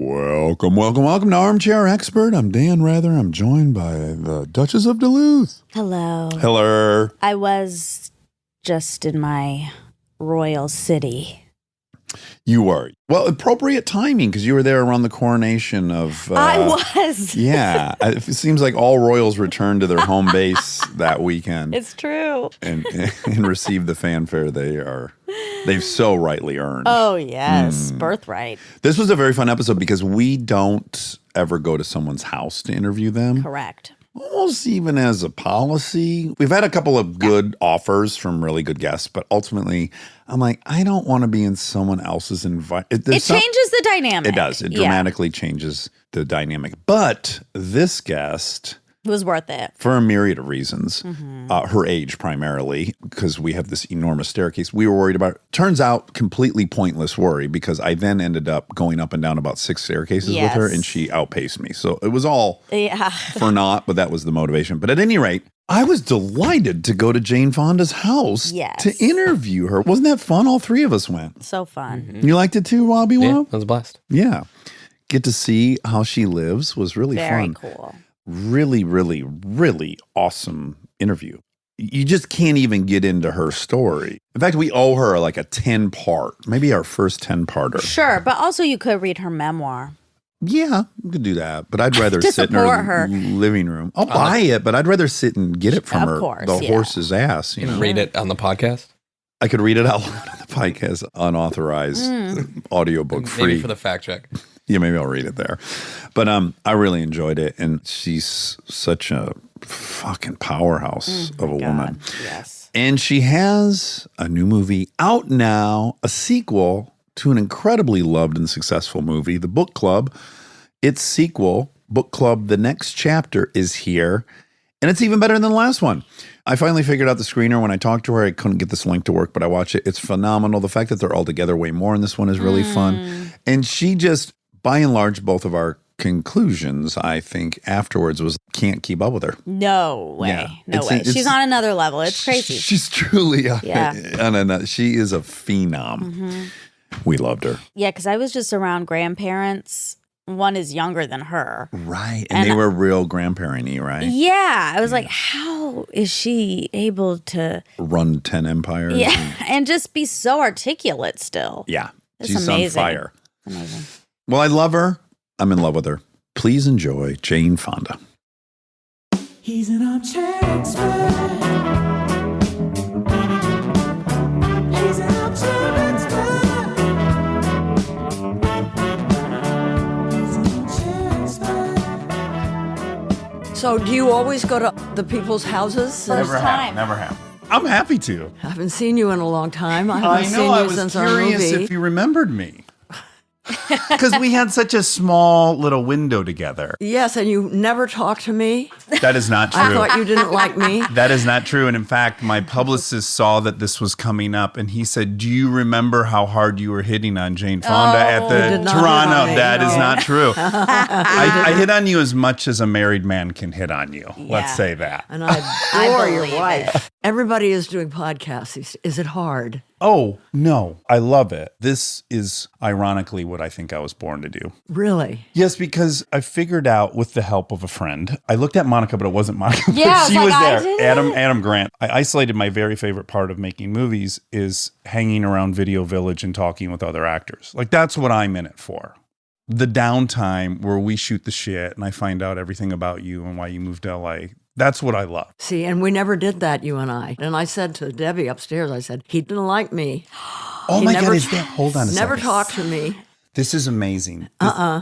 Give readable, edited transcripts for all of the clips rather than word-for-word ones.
Welcome to Armchair Expert. I'm Dan Rather. I'm joined by the Duchess of Duluth. Hello. Hello. I was just in my royal city. You were. Well, appropriate timing because you were there around the coronation of... I was. Yeah. It seems like all royals returned to their home base that weekend. It's true. And received the fanfare they've so rightly earned. Oh, yes. Birthright. This was a very fun episode because we don't ever go to someone's house to interview them. Correct. Almost even as a policy. We've had a couple of good offers from really good guests, but ultimately, I'm like, I don't want to be in someone else's environment. It changes the dynamic. It does. It dramatically changes the dynamic. But this guest... was worth it. For a myriad of reasons. Her age primarily, because we have this enormous staircase. We were worried about, turns out, completely pointless worry, because I then ended up going up and down about 6 staircases with her, and she outpaced me. So it was all for naught, but that was the motivation. But at any rate, I was delighted to go to Jane Fonda's house to interview her. Wasn't that fun? All 3 of us went. So fun. You liked it too, Robbie? Yeah, I was blessed. Yeah. Get to see how she lives was really fun. Very cool. Really, really, really awesome interview. You just can't even get into her story. In fact, we owe her like a 10-part, maybe our first 10-parter. Sure, but also you could read her memoir. Yeah, we could do that. But I'd rather sit in her living room. I'll buy it, but I'd rather sit and get it from her. The horse's ass. You know? Read it on the podcast? I could read it out loud on the podcast, unauthorized, audiobook free. Maybe for the fact check. Yeah, maybe I'll read it there. But I really enjoyed it. And she's such a fucking powerhouse of a woman. Yes. And she has a new movie out now, a sequel to an incredibly loved and successful movie, The Book Club. Its sequel, Book Club, The Next Chapter, is here. And it's even better than the last one. I finally figured out the screener when I talked to her. I couldn't get this link to work, but I watched it. It's phenomenal. The fact that they're all together way more in this one is really fun. And she just... by and large, both of our conclusions, I think, afterwards was can't keep up with her. No way. Yeah. No way. She's on another level. It's crazy. She's truly on another. She is a phenom. We loved her. Yeah, because I was just around grandparents. One is younger than her. Right. And they were real grandparent-y, right? Yeah. I was like, how is she able to... run 10 empires? Yeah. And just be so articulate still. Yeah. It's She's amazing. on fire. Amazing. Well, I love her. I'm in love with her. Please enjoy Jane Fonda. He's an armchair expert. He's an armchair expert. He's an armchair expert. So do you always go to the people's houses? First time. Never have. I'm happy to. I haven't seen you in a long time. I haven't seen you I was since our curious movie. if you remembered me. Because we had such a small little window together. Yes, and you never talked to me. That is not true. I thought you didn't like me. That is not true. And in fact, my publicist saw that this was coming up and he said, do you remember how hard you were hitting on Jane Fonda at the did not Toronto? hit on me, That is no. not true. I hit on you as much as a married man can hit on you. Let's Yeah. say that. And I adore your believe wife. Everybody is doing podcasts. Is it hard? Oh, no. I love it. This is ironically what I think I was born to do. Really? Yes, because I figured out with the help of a friend. I looked at Monica, but it wasn't Monica. Yeah, she I was was like, I there. did Adam Grant. I isolated my very favorite part of making movies is hanging around Video Village and talking with other actors. Like that's what I'm in it for. The downtime where we shoot the shit and I find out everything about you and why you moved to LA. That's what I love. See, and we never did that, you and I. And I said to Debbie upstairs, I said, he didn't like me. Oh He my never God, is that? Hold on a Never second. talked to me. This is amazing.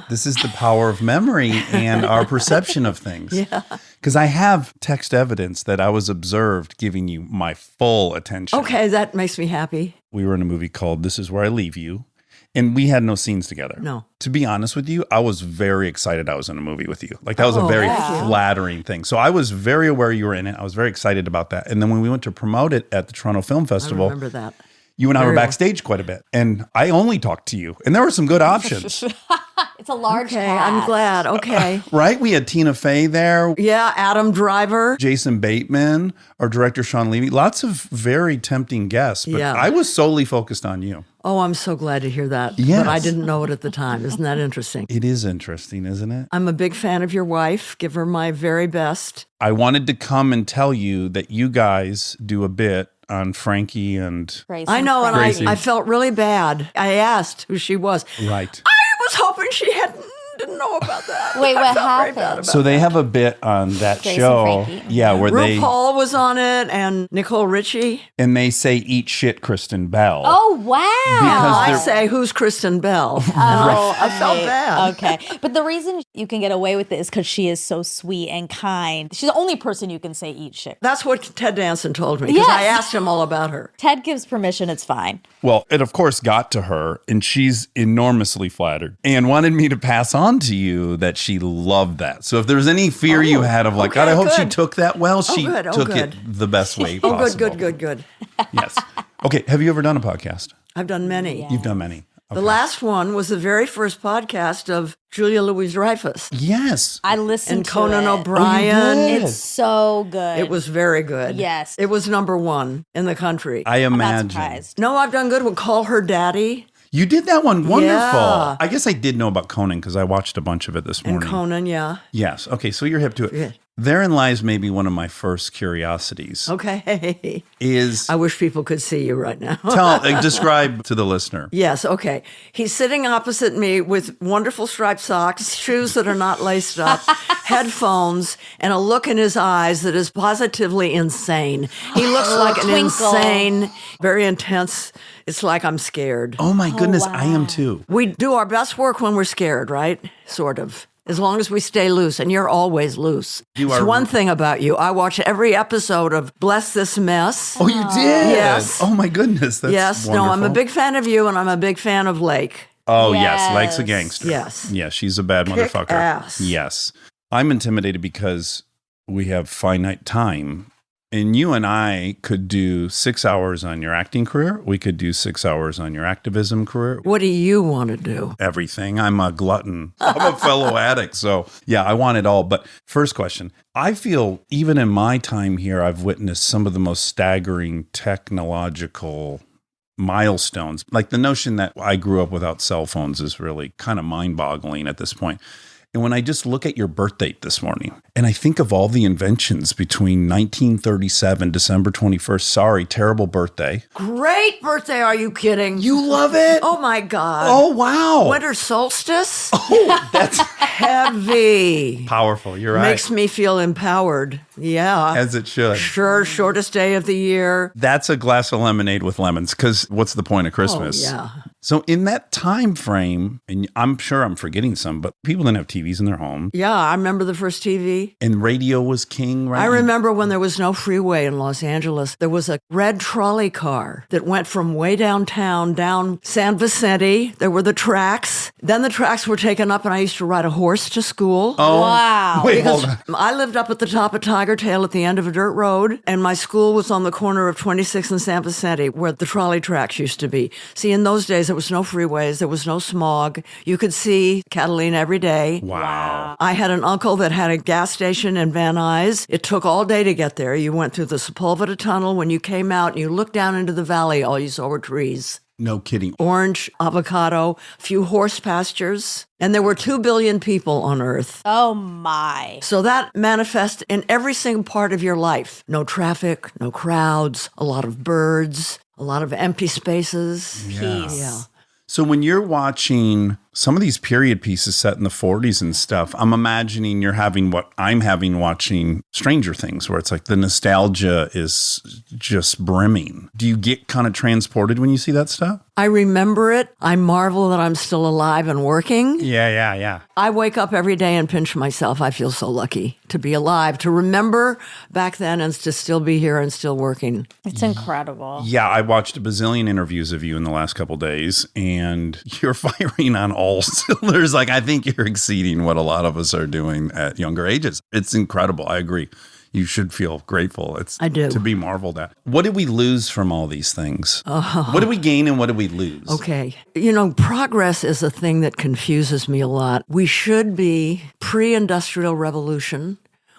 This is the power of memory and our perception of things. Yeah. Because I have text evidence that I was observed giving you my full attention. Okay, that makes me happy. We were in a movie called This Is Where I Leave You. And we had no scenes together. No. To be honest with you, I was very excited I was in a movie with you. Like that was a very flattering thing. So I was very aware you were in it. I was very excited about that. And then when we went to promote it at the Toronto Film I Festival, remember that. You and I were Very well. backstage quite a bit, and I only talked to you. And there were some good options, It's a large Okay, cast. I'm glad. Okay. right? We had Tina Fey there, Yeah, Adam Driver. Jason Bateman, our director Sean Levy. Lots of very tempting guests, but Yeah. I was solely focused on you. Oh, I'm so glad to hear that. Yes. But I didn't know it at the time. Isn't that interesting? It is interesting, isn't it? I'm a big fan of your wife. Give her my very best. I wanted to come and tell you that you guys do a bit on Frankie and Grace I know, and Crazy. I felt really bad. I asked who she was. right. I was hoping she didn't know about that. Wait, I what felt very bad happened? about So they have a bit on that Grace and show, Frankie. yeah, where they RuPaul was on it and Nicole Richie. and they say "eat shit, Kristen Bell." Oh, wow. Because I they're- say, who's Kristen Bell? Oh, I felt bad. Okay. But the reason you can get away with it is because she is so sweet and kind. She's the only person you can say eat shit. That's what Ted Danson told me because I Yes. asked him all about her. Ted gives permission, it's fine. Well, it of course got to her, and she's enormously flattered and wanted me to pass on to you that she loved that. So if there was any fear you had of like, okay, God, I hope she good. took that well, she good, took good. it the best way Oh, possible. good. Yes. Okay. Have you ever done a podcast? I've done many. You've done many. The Okay. last one was the very first podcast of Julia Louis-Dreyfus Yes. I listened and to Conan it. O'Brien. did? It's so good. It was very good. Yes. It was number one in the country. I I'm not imagine. surprised. No, I've done good. We'll call her daddy. You did that one. Wonderful. Yeah. I guess I did know about Conan because I watched a bunch of it this And morning. Conan, yeah. Yes. Okay. So you're hip to it. Yeah. Therein lies maybe one of my first curiosities Okay. is I wish people could see you right now. describe to the listener. Yes, okay. He's sitting opposite me with wonderful striped socks, shoes that are not laced up, headphones, and a look in his eyes that is positively insane. He looks like an twinkle. insane, very intense. It's like I'm scared. Oh my goodness, wow. I am too. We do our best work when we're scared, right? Sort of. As long as we stay loose, and you're always loose. You It's are- one thing about you. I watch every episode of Bless This Mess. Oh, you did? Yes. Oh my goodness, that's yes, wonderful. no, I'm a big fan of you, and I'm a big fan of Lake. Oh yes, Lake's a Yes. gangster. Yes. Yeah, she's a bad Kick motherfucker. ass. Yes. I'm intimidated because we have finite time. And you and I could do 6 hours on your acting career. We could do 6 hours on your activism career. What do you want to do? Everything. I'm a glutton. I'm a fellow addict. So, yeah, I want it all. But first question, I feel even in my time here, I've witnessed some of the most staggering technological milestones. Like the notion that I grew up without cell phones is really kind of mind-boggling at this point. And when I just look at your birth date this morning, and I think of all the inventions between 1937, December 21st, sorry, terrible birthday. Great birthday, are you kidding? You love it? Oh my God. Oh, wow. Winter solstice? Oh, that's Heavy. powerful. You're right. Makes me feel empowered. Yeah. As it should. Sure, shortest day of the year. That's a glass of lemonade with lemons, because what's the point of Christmas? Oh, yeah. So in that time frame, and I'm sure I'm forgetting some, but people didn't have TVs in their home, Yeah, I remember the first TV. and radio was king, right? I remember when there was no freeway in Los Angeles, there was a red trolley car that went from way downtown down San Vicente. There were the tracks. Then the tracks were taken up, and I used to ride a horse to school. Oh, Wow. Wait, hold on. I lived up at the top of Tiger Tail at the end of a dirt road, and my school was on the corner of 26th and San Vicente, where the trolley tracks used to be. See, in those days, there was no freeways, there was no smog. You could see Catalina every day. Wow. I had an uncle that had a gas station in Van Nuys. It took all day to get there. You went through the Sepulveda Tunnel. When you came out and you looked down into the valley, all you saw were trees. No kidding. Orange, avocado, few horse pastures. And there were 2 billion people on Earth. Oh my. So that manifests in every single part of your life. No traffic, no crowds, a lot of birds, a lot of empty spaces. Peace. Yeah. So when you're watching some of these period pieces set in the 40s and stuff, I'm imagining you're having what I'm having watching Stranger Things, where it's like the nostalgia is just brimming. Do you get kind of transported when you see that stuff? I remember it. I marvel that I'm still alive and working. Yeah. I wake up every day and pinch myself. I feel so lucky to be alive, to remember back then and to still be here and still working. It's incredible. Yeah, I watched a bazillion interviews of you in the last couple days, and you're firing on all cylinders. Like, I think you're exceeding what a lot of us are doing at younger ages. It's incredible. I agree. you should feel grateful. I do. To be marveled at. What did we lose from all these things? What did we gain and what did we lose? Okay. Progress is a thing that confuses me a lot. We should be pre-industrial revolution.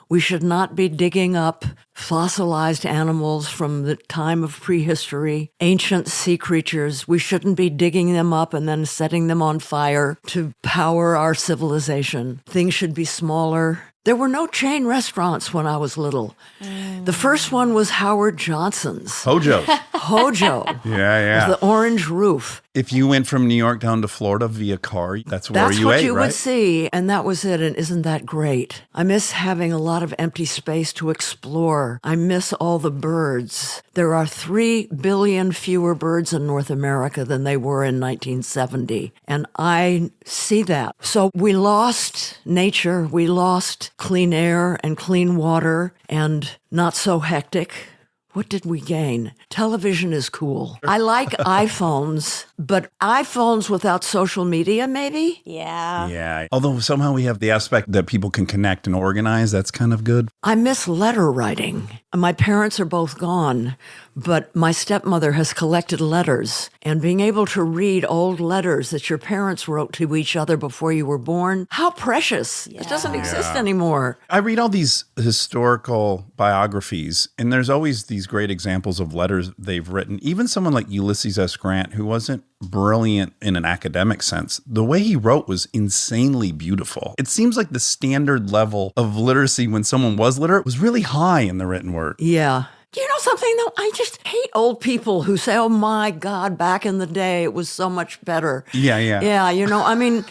We should not be digging up fossilized animals from the time of prehistory, ancient sea creatures. We shouldn't be digging them up and then setting them on fire to power our civilization. Things should be smaller. There were no chain restaurants when I was little. The first one was Howard Johnson's. Hojo. Hojo. Yeah. With the orange roof. If you went from New York down to Florida via car, that's where That's you what ate, you right? would see, and that was it. And isn't that great? I miss having a lot of empty space to explore. I miss all the birds. There are 3 billion fewer birds in North America than they were in 1970, and I see that. So we lost nature, we lost clean air and clean water, and not so hectic. What did we gain? Television is cool. I like iPhones, but iPhones without social media, maybe? Yeah. Yeah. Although somehow we have the aspect that people can connect and organize. That's kind of good. I miss letter writing. My parents are both gone, but my stepmother has collected letters, and being able to read old letters that your parents wrote to each other before you were born, how precious. It doesn't exist anymore. I read all these historical biographies, and there's always these great examples of letters they've written. Even someone like Ulysses S. Grant, who wasn't brilliant in an academic sense, the way he wrote was insanely beautiful. It seems like the standard level of literacy when someone was literate was really high in the written word. Yeah. Do you know something, though? I just hate old people who say, oh, my God, back in the day, it was so much better. Yeah. Yeah,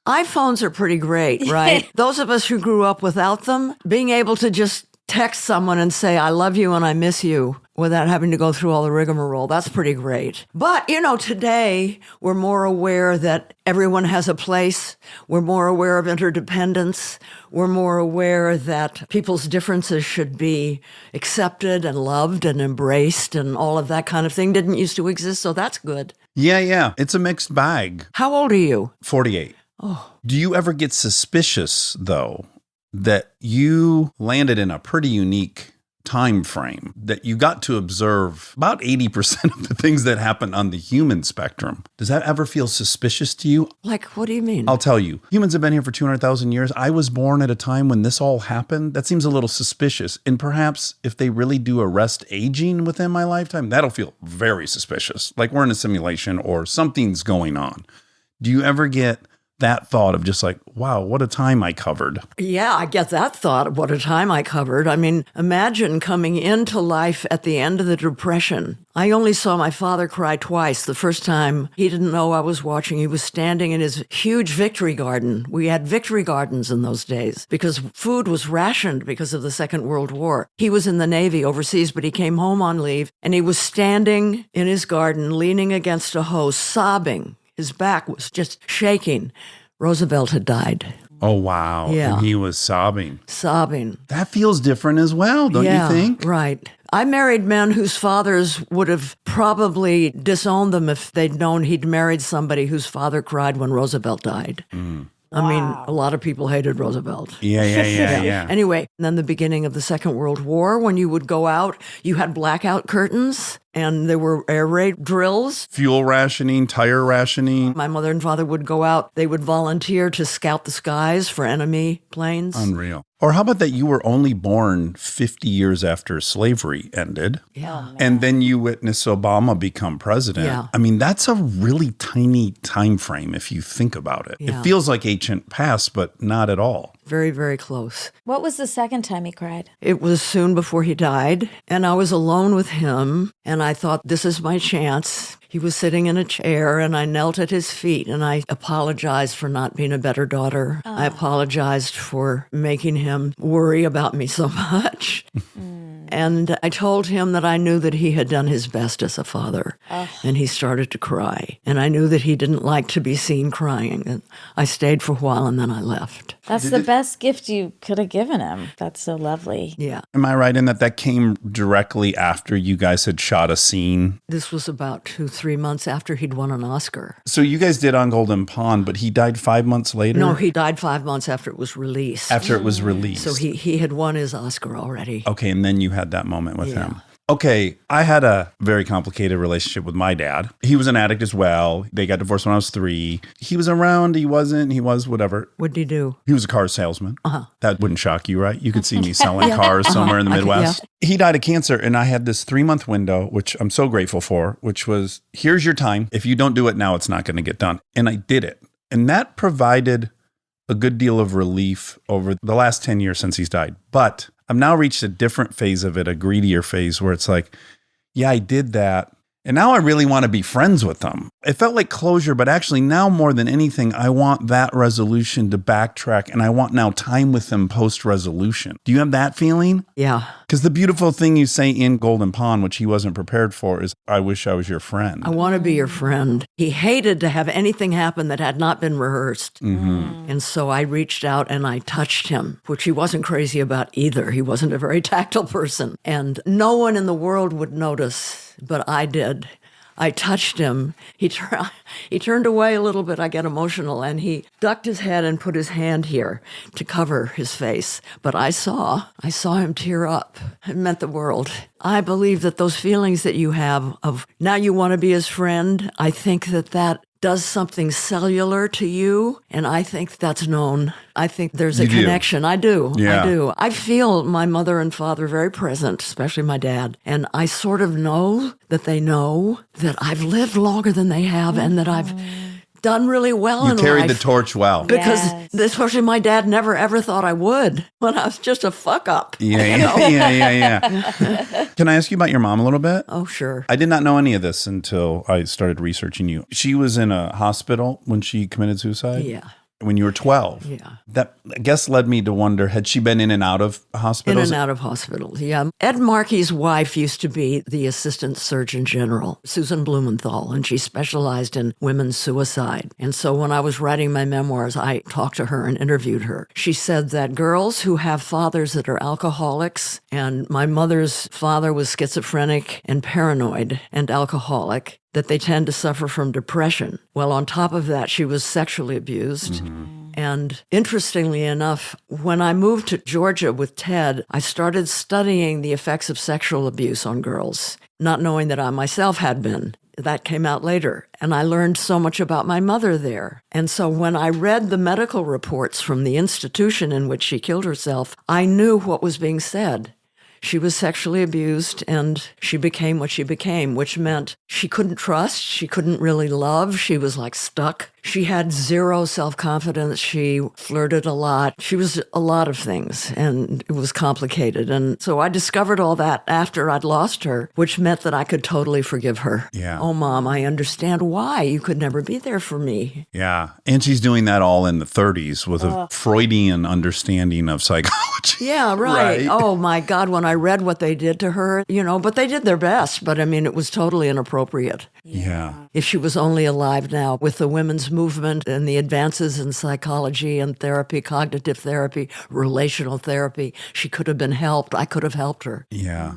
iPhones are pretty great, right? Those of us who grew up without them, being able to just text someone and say, I love you and I miss you without having to go through all the rigmarole, that's pretty great. But, today we're more aware that everyone has a place. We're more aware of interdependence. We're more aware that people's differences should be accepted and loved and embraced, and all of that kind of thing didn't used to exist, so that's good. Yeah. It's a mixed bag. How old are you? 48. Oh. Do you ever get suspicious, though, that you landed in a pretty unique time frame, that you got to observe about 80% of the things that happen on the human spectrum? Does that ever feel suspicious to you? Like, what do you mean? I'll tell you. Humans have been here for 200,000 years. I was born at a time when this all happened. That seems a little suspicious. And perhaps if they really do arrest aging within my lifetime, that'll feel very suspicious. Like we're in a simulation or something's going on. Do you ever get that thought of just like, wow, what a time I covered? Yeah, I get that thought. What a time I covered. I mean, imagine coming into life at the end of the Depression. I only saw my father cry twice. The first time, he didn't know I was watching. He was standing in his huge victory garden. We had victory gardens in those days because food was rationed because of the Second World War. He was in the Navy overseas, but he came home on leave, and he was standing in his garden, leaning against a hose, sobbing. His back was just shaking. Roosevelt had died. Oh, wow. Yeah. And he was sobbing. Sobbing. That feels different as well, don't you think? Right. I married men whose fathers would have probably disowned them if they'd known he'd married somebody whose father cried when Roosevelt died. I mean, a lot of people hated Roosevelt. Yeah. Anyway, and then the beginning of the Second World War, when you would go out, you had blackout curtains and there were air raid drills. Fuel rationing, tire rationing. My mother and father would go out. They would volunteer to scout the skies for enemy planes. Unreal. Or how about that you were only born 50 years after slavery ended? Yeah. And then you witness Obama become president. Yeah. I mean, that's a really tiny time frame if you think about it. Yeah. It feels like ancient past, but not at all. Very, very close. What was the second time he cried? It was soon before he died, and I was alone with him, and I thought, this is my chance. He was sitting in a chair, and I knelt at his feet, and I apologized for not being a better daughter. I apologized for making him worry about me so much. And I told him that I knew that he had done his best as a father. And he started to cry. And I knew that he didn't like to be seen crying. And I stayed for a while and then I left. That's the best gift you could have given him. That's so lovely. Yeah. Am I right in that came directly after you guys had shot a scene? This was about 2-3 months after he'd won an Oscar. So you guys did On Golden Pond, but he died 5 months later? No, he died 5 months after it was released. After it was released. So he had won his Oscar already. Okay, and then you had that moment with him. Okay, I had a very complicated relationship with my dad. He was an addict as well. They got divorced when I was 3. He was around, he wasn't, he was whatever. What did he do? He was a car salesman. That wouldn't shock you, right? You could see me selling cars somewhere in the Midwest. He died of cancer, and I had this 3-month window, which I'm so grateful for, which was, here's your time. If you don't do it now, it's not going to get done. And I did it. And that provided a good deal of relief over the last 10 years since he's died. But I've now reached a different phase of it, a greedier phase where it's like, yeah, I did that. And now I really want to be friends with them. It felt like closure, but actually now more than anything, I want that resolution to backtrack and I want now time with them post-resolution. Do you have that feeling? Yeah. Because the beautiful thing you say in Golden Pond, which he wasn't prepared for, is, I wish I was your friend. I want to be your friend. He hated to have anything happen that had not been rehearsed. And so I reached out and I touched him, which he wasn't crazy about either. He wasn't a very tactile person. And no one in the world would notice, but I did. I touched him. He turned away a little bit. I get emotional. And he ducked his head and put his hand here to cover his face. But I saw him tear up. It meant the world. I believe that those feelings that you have of now you want to be his friend, I think that does something cellular to you, and I think that's known. I think there's a connection. I do. Yeah. I do. I feel my mother and father very present, especially my dad, and I sort of know that they know that I've lived longer than they have and that I've done really well in life. You carried the torch well. Because especially my dad never ever thought I would when I was just a fuck up. Yeah. Can I ask you about your mom a little bit? Oh, sure. I did not know any of this until I started researching you. She was in a hospital when she committed suicide? Yeah. When you were 12. Yeah. That, I guess, led me to wonder, had she been in and out of hospitals? In and out of hospitals, yeah. Ed Markey's wife used to be the Assistant Surgeon General, Susan Blumenthal, and she specialized in women's suicide. And so when I was writing my memoirs, I talked to her and interviewed her. She said that girls who have fathers that are alcoholics, and my mother's father was schizophrenic and paranoid and alcoholic, that they tend to suffer from depression. Well, on top of that, she was sexually abused. And interestingly enough, when I moved to Georgia with Ted, I started studying the effects of sexual abuse on girls, not knowing that I myself had been. That came out later. And I learned so much about my mother there. And so when I read the medical reports from the institution in which she killed herself, I knew what was being said. She was sexually abused and she became what she became, which meant she couldn't trust, she couldn't really love, she was like stuck. She had zero self-confidence, she flirted a lot. She was a lot of things and it was complicated. And so I discovered all that after I'd lost her, which meant that I could totally forgive her. Yeah. Oh, Mom, I understand why you could never be there for me. Yeah. And she's doing that all in the 30s with a Freudian understanding of psychology. Yeah, right. Oh, my God, when I read what they did to her, but they did their best. But I mean, it was totally inappropriate. Yeah. If she was only alive now with the women's movement and the advances in psychology and therapy, cognitive therapy, relational therapy, she could have been helped. I could have helped her. Yeah.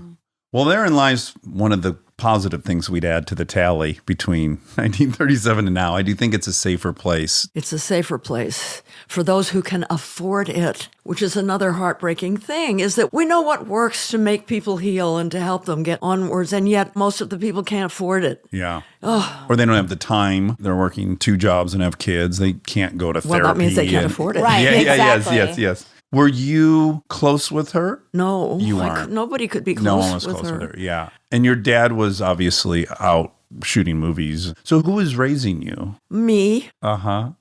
Well, therein lies one of the positive things we'd add to the tally between 1937 and now. I do think it's a safer place. It's a safer place for those who can afford it, which is another heartbreaking thing, is that we know what works to make people heal and to help them get onwards, and yet most of the people can't afford it. Yeah. Or they don't have the time. They're working 2 jobs and have kids. They can't go to therapy. Well, that means they can't afford it. Right, exactly. Yes. Were you close with her? No. You aren't. Nobody could be No close, one was with, close her. with her. Yeah. And your dad was obviously out shooting movies. So who was raising you? Me. Uh-huh.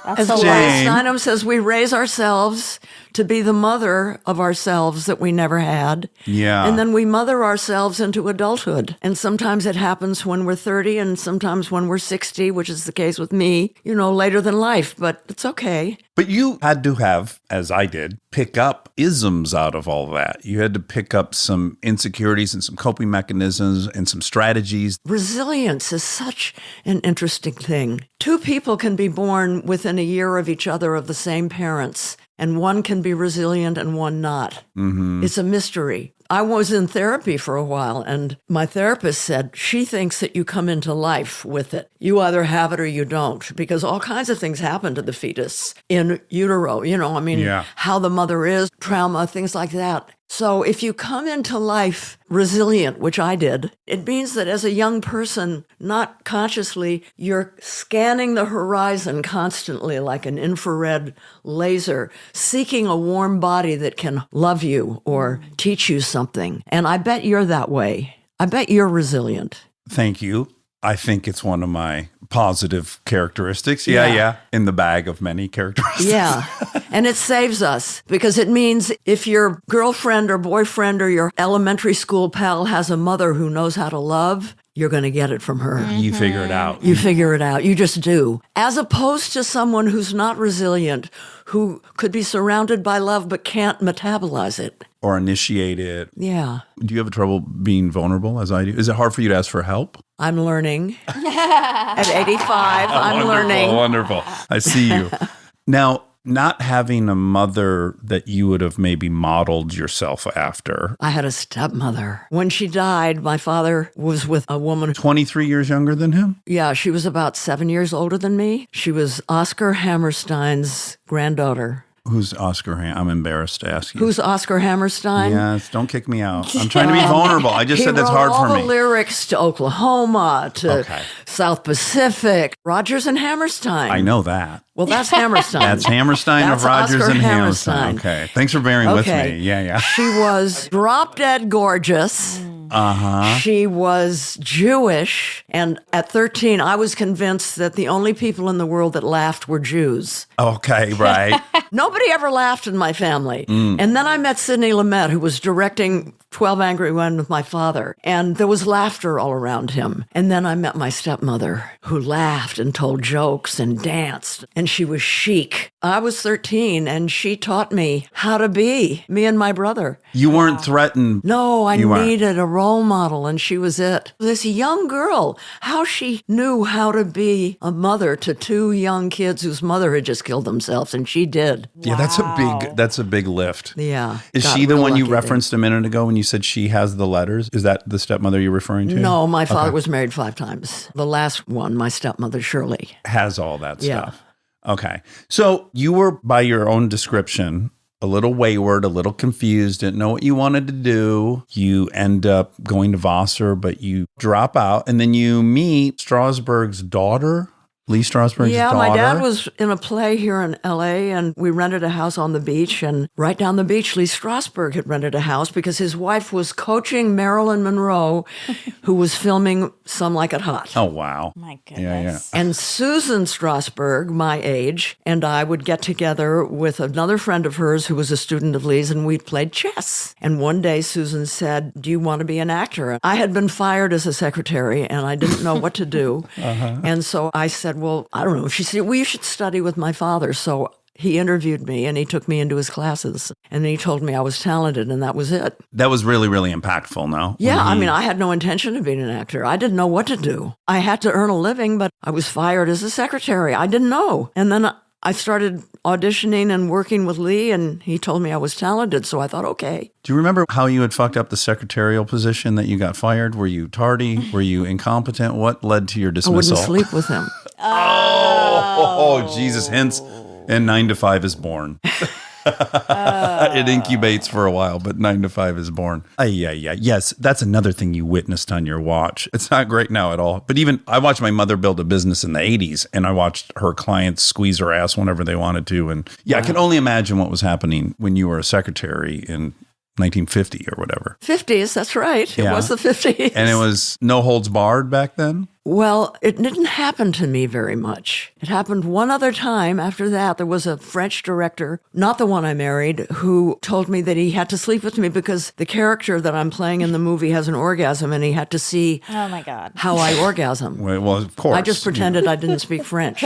As so Lance Jane. Steinem says, we raise ourselves to be the mother of ourselves that we never had. Yeah. And then we mother ourselves into adulthood. And sometimes it happens when we're 30 and sometimes when we're 60, which is the case with me, later than life. But it's okay. But you had to have, as I did, pick up isms out of all that. You had to pick up some insecurities and some coping mechanisms and some strategies. Resilience is such an interesting thing. Two people can be born within a year of each other of the same parents, and one can be resilient and one not. It's a mystery. I was in therapy for a while, and my therapist said she thinks that you come into life with it. You either have it or you don't, because all kinds of things happen to the fetus in utero. How the mother is, trauma, things like that. So if you come into life resilient, which I did, it means that as a young person, not consciously, you're scanning the horizon constantly like an infrared laser, seeking a warm body that can love you or teach you something. And I bet you're that way. I bet you're resilient. Thank you. I think it's one of my positive characteristics. Yeah. In the bag of many characteristics. Yeah. And it saves us because it means if your girlfriend or boyfriend or your elementary school pal has a mother who knows how to love, you're going to get it from her. You figure it out. You figure it out. You just do. As opposed to someone who's not resilient, who could be surrounded by love but can't metabolize it. Or initiate it. Yeah. Do you have trouble being vulnerable as I do? Is it hard for you to ask for help? I'm learning. At 85, I'm learning. Wonderful. I see you. Now, not having a mother that you would have maybe modeled yourself after. I had a stepmother. When she died, my father was with a woman. 23 years younger than him? Yeah, she was about 7 years older than me. She was Oscar Hammerstein's granddaughter. Who's Oscar? I'm embarrassed to ask you. Who's Oscar Hammerstein? Yes, don't kick me out. I'm trying to be vulnerable. I just said that's hard for me. He wrote all the lyrics to Oklahoma, to South Pacific, Rodgers and Hammerstein. I know that. Well, that's Hammerstein. That's Hammerstein That's of Rodgers Oscar and Hammerstein. Hammerstein. Okay. Thanks for bearing with me. Yeah. She was drop dead gorgeous. She was Jewish. And at 13, I was convinced that the only people in the world that laughed were Jews. Okay, right. Nobody ever laughed in my family. And then I met Sidney Lumet, who was directing 12 Angry Men with my father. And there was laughter all around him. And then I met my stepmother, who laughed and told jokes and danced. And she was chic. I was 13, and she taught me how to be, me and my brother. You weren't threatened. No, I You weren't. needed a role model, and she was it. This young girl, how she knew how to be a mother to two young kids whose mother had just killed themselves, and she did. Yeah, that's a big lift. Yeah. Is Got she the real one you lucky there. referenced a minute ago when you said she has the letters? Is that the stepmother you're referring to? No, my father was married 5 times. The last one, my stepmother, Shirley. Has all that Yeah. stuff. Okay. So you were, by your own description, a little wayward, a little confused, didn't know what you wanted to do. You end up going to Vassar, but you drop out, and then you meet Strasberg's daughter, Lee Strasberg's daughter. My dad was in a play here in L.A., and we rented a house on the beach. And right down the beach, Lee Strasberg had rented a house because his wife was coaching Marilyn Monroe, who was filming Some Like It Hot. Oh, wow. My Yeah. goodness. And Susan Strasberg, my age, and I would get together with another friend of hers who was a student of Lee's, and we played chess. And one day Susan said, "Do you want to be an actor?" I had been fired as a secretary, and I didn't know what to do. And so I said, "Well, I don't know." She said, "Well, you should study with my father." So he interviewed me, and he took me into his classes, and he told me I was talented, and that was it. That was really, really impactful, no? Yeah, I mean, I had no intention of being an actor. I didn't know what to do. I had to earn a living, but I was fired as a secretary. I didn't know. And then I started auditioning and working with Lee, and he told me I was talented, so I thought, okay. Do you remember how you had fucked up the secretarial position that you got fired? Were you tardy? Were you incompetent? What led to your I dismissal? wouldn't sleep with him. Oh, Jesus. Hence, and 9 to 5 is born. It incubates for a while, but 9 to 5 is born. Yeah. Yes, that's another thing you witnessed on your watch. It's not great now at all. But even I watched my mother build a business in the 80s, and I watched her clients squeeze her ass whenever they wanted to. And yeah, I can only imagine what was happening when you were a secretary in 1950 or whatever. 50s, that's right. It Yeah. was the 50s. And it was no holds barred back then? Well, it didn't happen to me very much. It happened one other time. After that, there was a French director, not the one I married, who told me that he had to sleep with me because the character that I'm playing in the movie has an orgasm and he had to see Oh my God. how I orgasm. Well, of course. I just pretended I didn't speak French.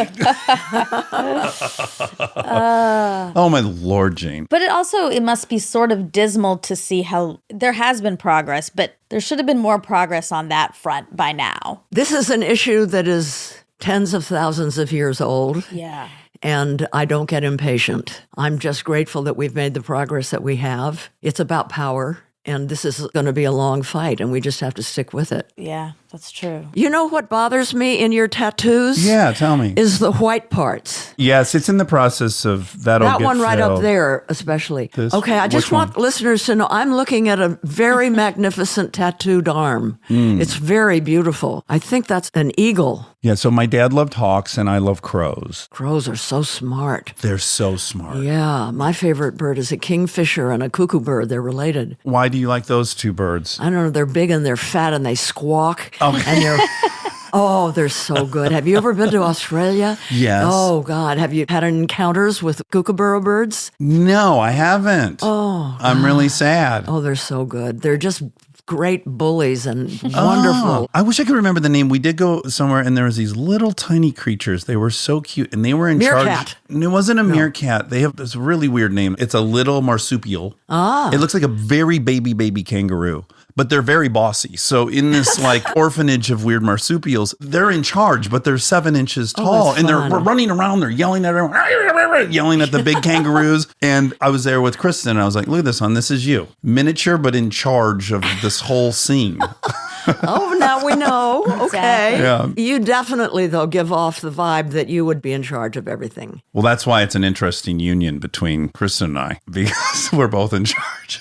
Oh, my Lord, Jane. But it must be sort of dismal to see how there has been progress, but there should have been more progress on that front by now. This is an issue that is tens of thousands of years old. Yeah. And I don't get impatient. I'm just grateful that we've made the progress that we have. It's about power. And this is going to be a long fight, and we just have to stick with it. Yeah, that's true. You know what bothers me in your tattoos? Yeah, tell me. Is the white parts. Yes, it's in the process of that'll That get one right up filled. there, especially. This? Okay, I just Which one? want listeners to know I'm looking at a very magnificent tattooed arm. It's very beautiful. I think that's an eagle. Yeah, so my dad loved hawks and I love crows. Crows are so smart. They're so smart. Yeah, my favorite bird is a kingfisher and a cuckoo bird. They're related. Why do you like those two birds? I don't know, they're big and they're fat and they squawk. Okay. And they're oh, they're so good. Have you ever been to Australia? Yes. Oh God, have you had encounters with kookaburra birds? No, I haven't. Oh, I'm really sad. oh, they're so good. They're just great bullies and wonderful. Oh, I wish I could remember the name. We did go somewhere and there was these little tiny creatures. They were so cute and they were in charge. Meerkat. And it wasn't a meerkat. They have this really weird name. It's a little marsupial. Ah. It looks like a very baby kangaroo. But they're very bossy. So in this like orphanage of weird marsupials, they're in charge, but they're 7 inches tall. that's And they're fun. running around. They're yelling at everyone, yelling at the big kangaroos. And I was there with Kristen. And I was like, look at this, hon. This is you. Miniature, but in charge of this whole scene. Oh, now we know. Okay. Yeah. You definitely, though, give off the vibe that you would be in charge of everything. Well, that's why it's an interesting union between Kristen and I, because we're both in charge.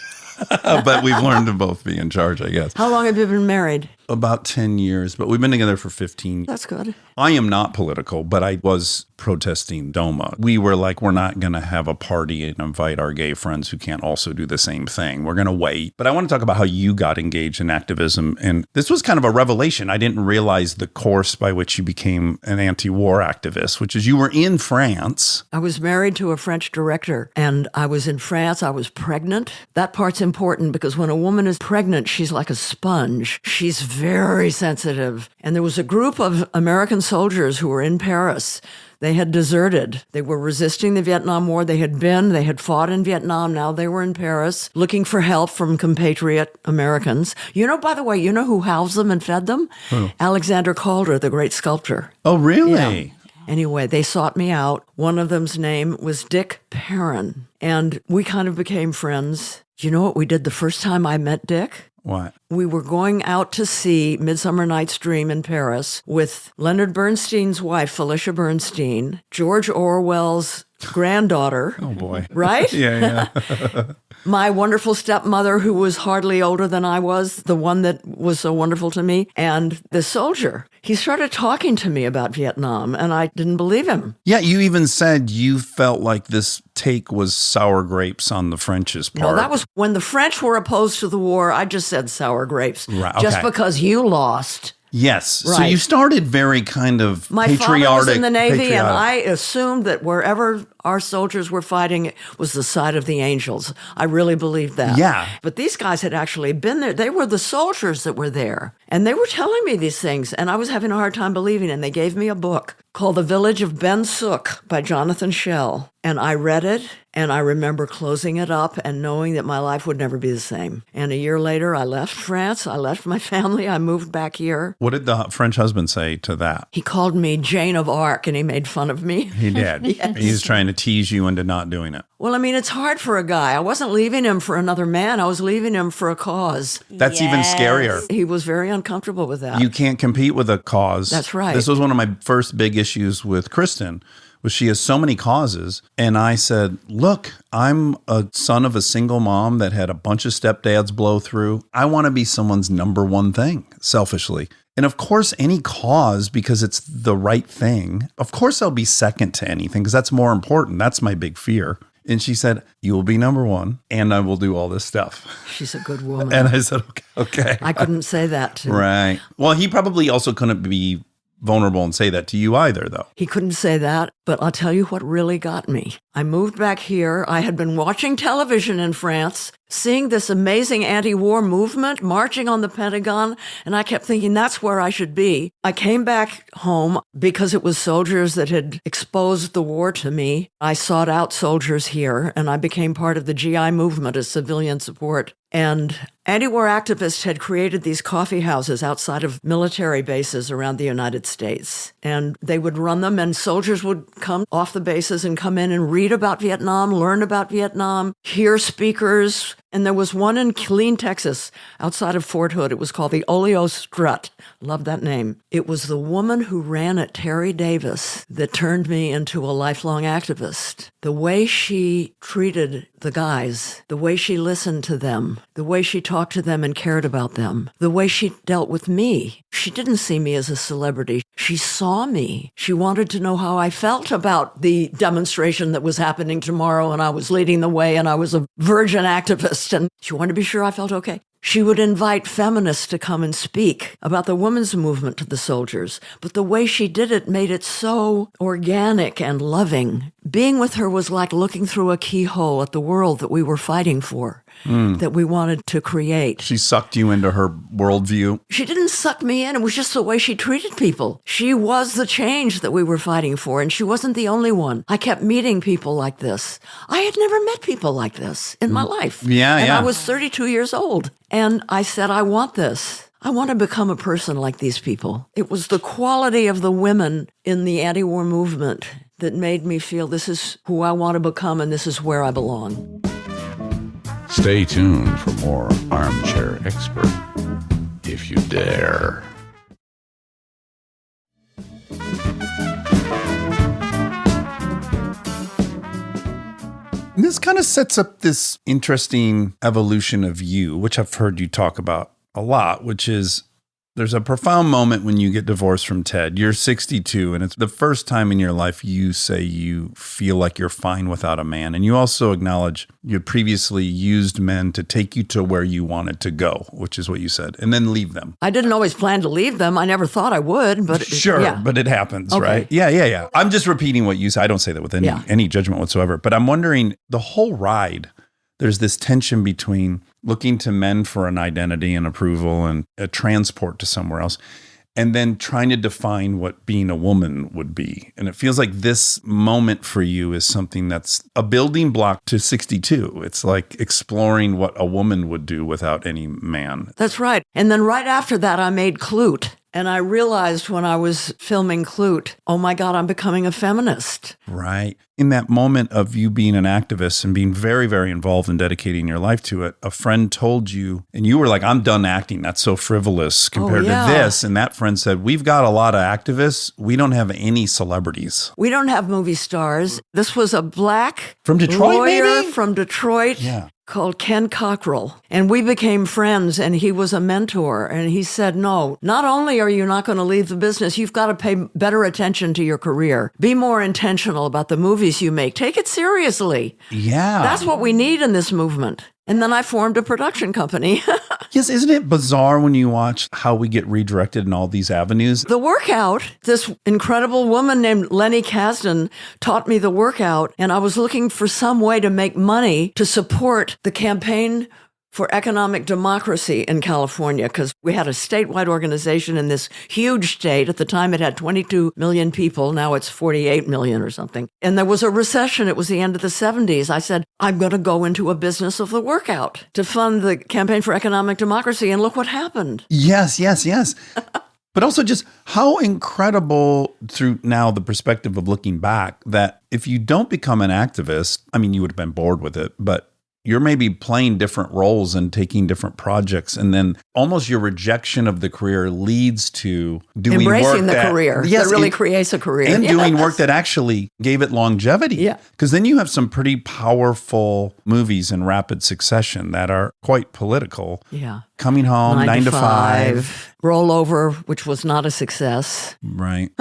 But we've learned to both be in charge, I guess. How long have you been married? About 10 years, but we've been together for 15. That's good. I am not political, but I was protesting DOMA. We were like, we're not going to have a party and invite our gay friends who can't also do the same thing. We're going to wait. But I want to talk about how you got engaged in activism. And this was kind of a revelation. I didn't realize the course by which you became an anti-war activist, which is you were in France. I was married to a French director, and I was in France. I was pregnant. That part's important because when a woman is pregnant, she's like a sponge. She's very sensitive. And there was a group of American soldiers who were in Paris. They had deserted. They were resisting the Vietnam War. They had fought in Vietnam. Now they were in Paris looking for help from compatriot Americans. You know, by the way, you know who housed them and fed them? Who? Alexander Calder, the great sculptor. Oh, really? Yeah. Anyway, they sought me out. One of them's name was Dick Perrin, and we kind of became friends. Do you know what we did the first time I met Dick? What? We were going out to see Midsummer Night's Dream in Paris with Leonard Bernstein's wife, Felicia Bernstein, George Orwell's granddaughter. Oh, boy. Right? Yeah. My wonderful stepmother, who was hardly older than I was, the one that was so wonderful to me, and the soldier. He started talking to me about Vietnam, and I didn't believe him. Yeah, you even said you felt like this take was sour grapes on the French's part. No, that was when the French were opposed to the war. I just said sour grapes. Right, Just okay. because you lost. Yes. So Right. you started very kind of My patriotic. father was in the Navy, and patriotic. I assumed that wherever our soldiers were fighting, it was the side of the angels. I really believed that. Yeah. But these guys had actually been there. They were the soldiers that were there. And they were telling me these things, and I was having a hard time believing. And they gave me a book called The Village of Ben Sook by Jonathan Schell. And I read it, and I remember closing it up and knowing that my life would never be the same. And a year later, I left France. I left my family. I moved back here. What did the French husband say to that? He called me Jane of Arc, and he made fun of me. He did. Yes. He's trying to tease you into not doing it. Well, I mean, it's hard for a guy. I wasn't leaving him for another man. I was leaving him for a cause. That's even Yes. scarier. He was very uncomfortable with that. You can't compete with a cause. That's right. This was one of my first big issues with Kristen, was she has so many causes. And I said, look, I'm a son of a single mom that had a bunch of stepdads blow through. I want to be someone's number one thing, selfishly. And of course, any cause, because it's the right thing, of course I'll be second to anything because that's more important. That's my big fear. And she said, you will be number one and I will do all this stuff. She's a good woman. And I said, okay. I couldn't say that to Right. Well, he probably also couldn't be vulnerable and say that to you either, though. He couldn't say that, but I'll tell you what really got me. I moved back here. I had been watching television in France, seeing this amazing anti-war movement marching on the Pentagon, and I kept thinking that's where I should be. I came back home because it was soldiers that had exposed the war to me. I sought out soldiers here, and I became part of the GI movement as civilian support. And anti-war activists had created these coffee houses outside of military bases around the United States. And they would run them, and soldiers would come off the bases and come in and read about Vietnam, learn about Vietnam, hear speakers. And there was one in Killeen, Texas, outside of Fort Hood. It was called the Oleo Strut. Love that name. It was the woman who ran it, Terry Davis, that turned me into a lifelong activist. The way she treated the guys, the way she listened to them, the way she talked to them and cared about them, the way she dealt with me. She didn't see me as a celebrity. She saw me. She wanted to know how I felt about the demonstration that was happening tomorrow, and I was leading the way, and I was a virgin activist, and she wanted to be sure I felt okay. She would invite feminists to come and speak about the women's movement to the soldiers, but the way she did it made it so organic and loving. Being with her was like looking through a keyhole at the world that we were fighting for, that we wanted to create. She sucked you into her worldview. She didn't suck me in. It was just the way she treated people. She was the change that we were fighting for, and she wasn't the only one. I kept meeting people like this. I had never met people like this in my life. And I was 32 years old. And I said, I want this. I want to become a person like these people. It was the quality of the women in the anti-war movement that made me feel this is who I want to become and this is where I belong. Stay tuned for more Armchair Expert, if you dare. And this kind of sets up this interesting evolution of you, which I've heard you talk about a lot, which is there's a profound moment when you get divorced from Ted. You're 62, and it's the first time in your life you say you feel like you're fine without a man. And you also acknowledge you had previously used men to take you to where you wanted to go, which is what you said, and then leave them. I didn't always plan to leave them. I never thought I would, but Sure, yeah. but it happens, Okay. right? Yeah. I'm just repeating what you said. I don't say that with any judgment whatsoever. But I'm wondering, the whole ride, there's this tension between looking to men for an identity and approval and a transport to somewhere else, and then trying to define what being a woman would be. And it feels like this moment for you is something that's a building block to 62. It's like exploring what a woman would do without any man. That's right. And then right after that, I made Clute. And I realized when I was filming Clute, oh my God, I'm becoming a feminist. Right. In that moment of you being an activist and being very, very involved and dedicating your life to it, a friend told you, and you were like, I'm done acting. That's so frivolous compared to this. And that friend said, we've got a lot of activists. We don't have any celebrities. We don't have movie stars. This was a black From Detroit, lawyer maybe? from Detroit. Yeah. Called Ken Cockrell. And we became friends, and he was a mentor. And he said, no, not only are you not going to leave the business, you've got to pay better attention to your career. Be more intentional about the movies you make. Take it seriously. Yeah. That's what we need in this movement. And then I formed a production company. Yes, isn't it bizarre when you watch how we get redirected in all these avenues? The workout, this incredible woman named Lenny Kasdan taught me the workout, and I was looking for some way to make money to support the campaign for economic democracy in California, because we had a statewide organization in this huge state. At the time, it had 22 million people. Now it's 48 million or something. And there was a recession. It was the end of the 70s. I said, I'm going to go into a business of the workout to fund the campaign for economic democracy. And look what happened. Yes. But also just how incredible through now the perspective of looking back that if you don't become an activist, I mean, you would have been bored with it, but you're maybe playing different roles and taking different projects. And then almost your rejection of the career leads to doing embracing work the career. Yes, that really creates a career. And Yes. doing work that actually gave it longevity. Yeah. Because then you have some pretty powerful movies in rapid succession that are quite political. Yeah. Coming Home, 9 to 5. Rollover, which was not a success. Right.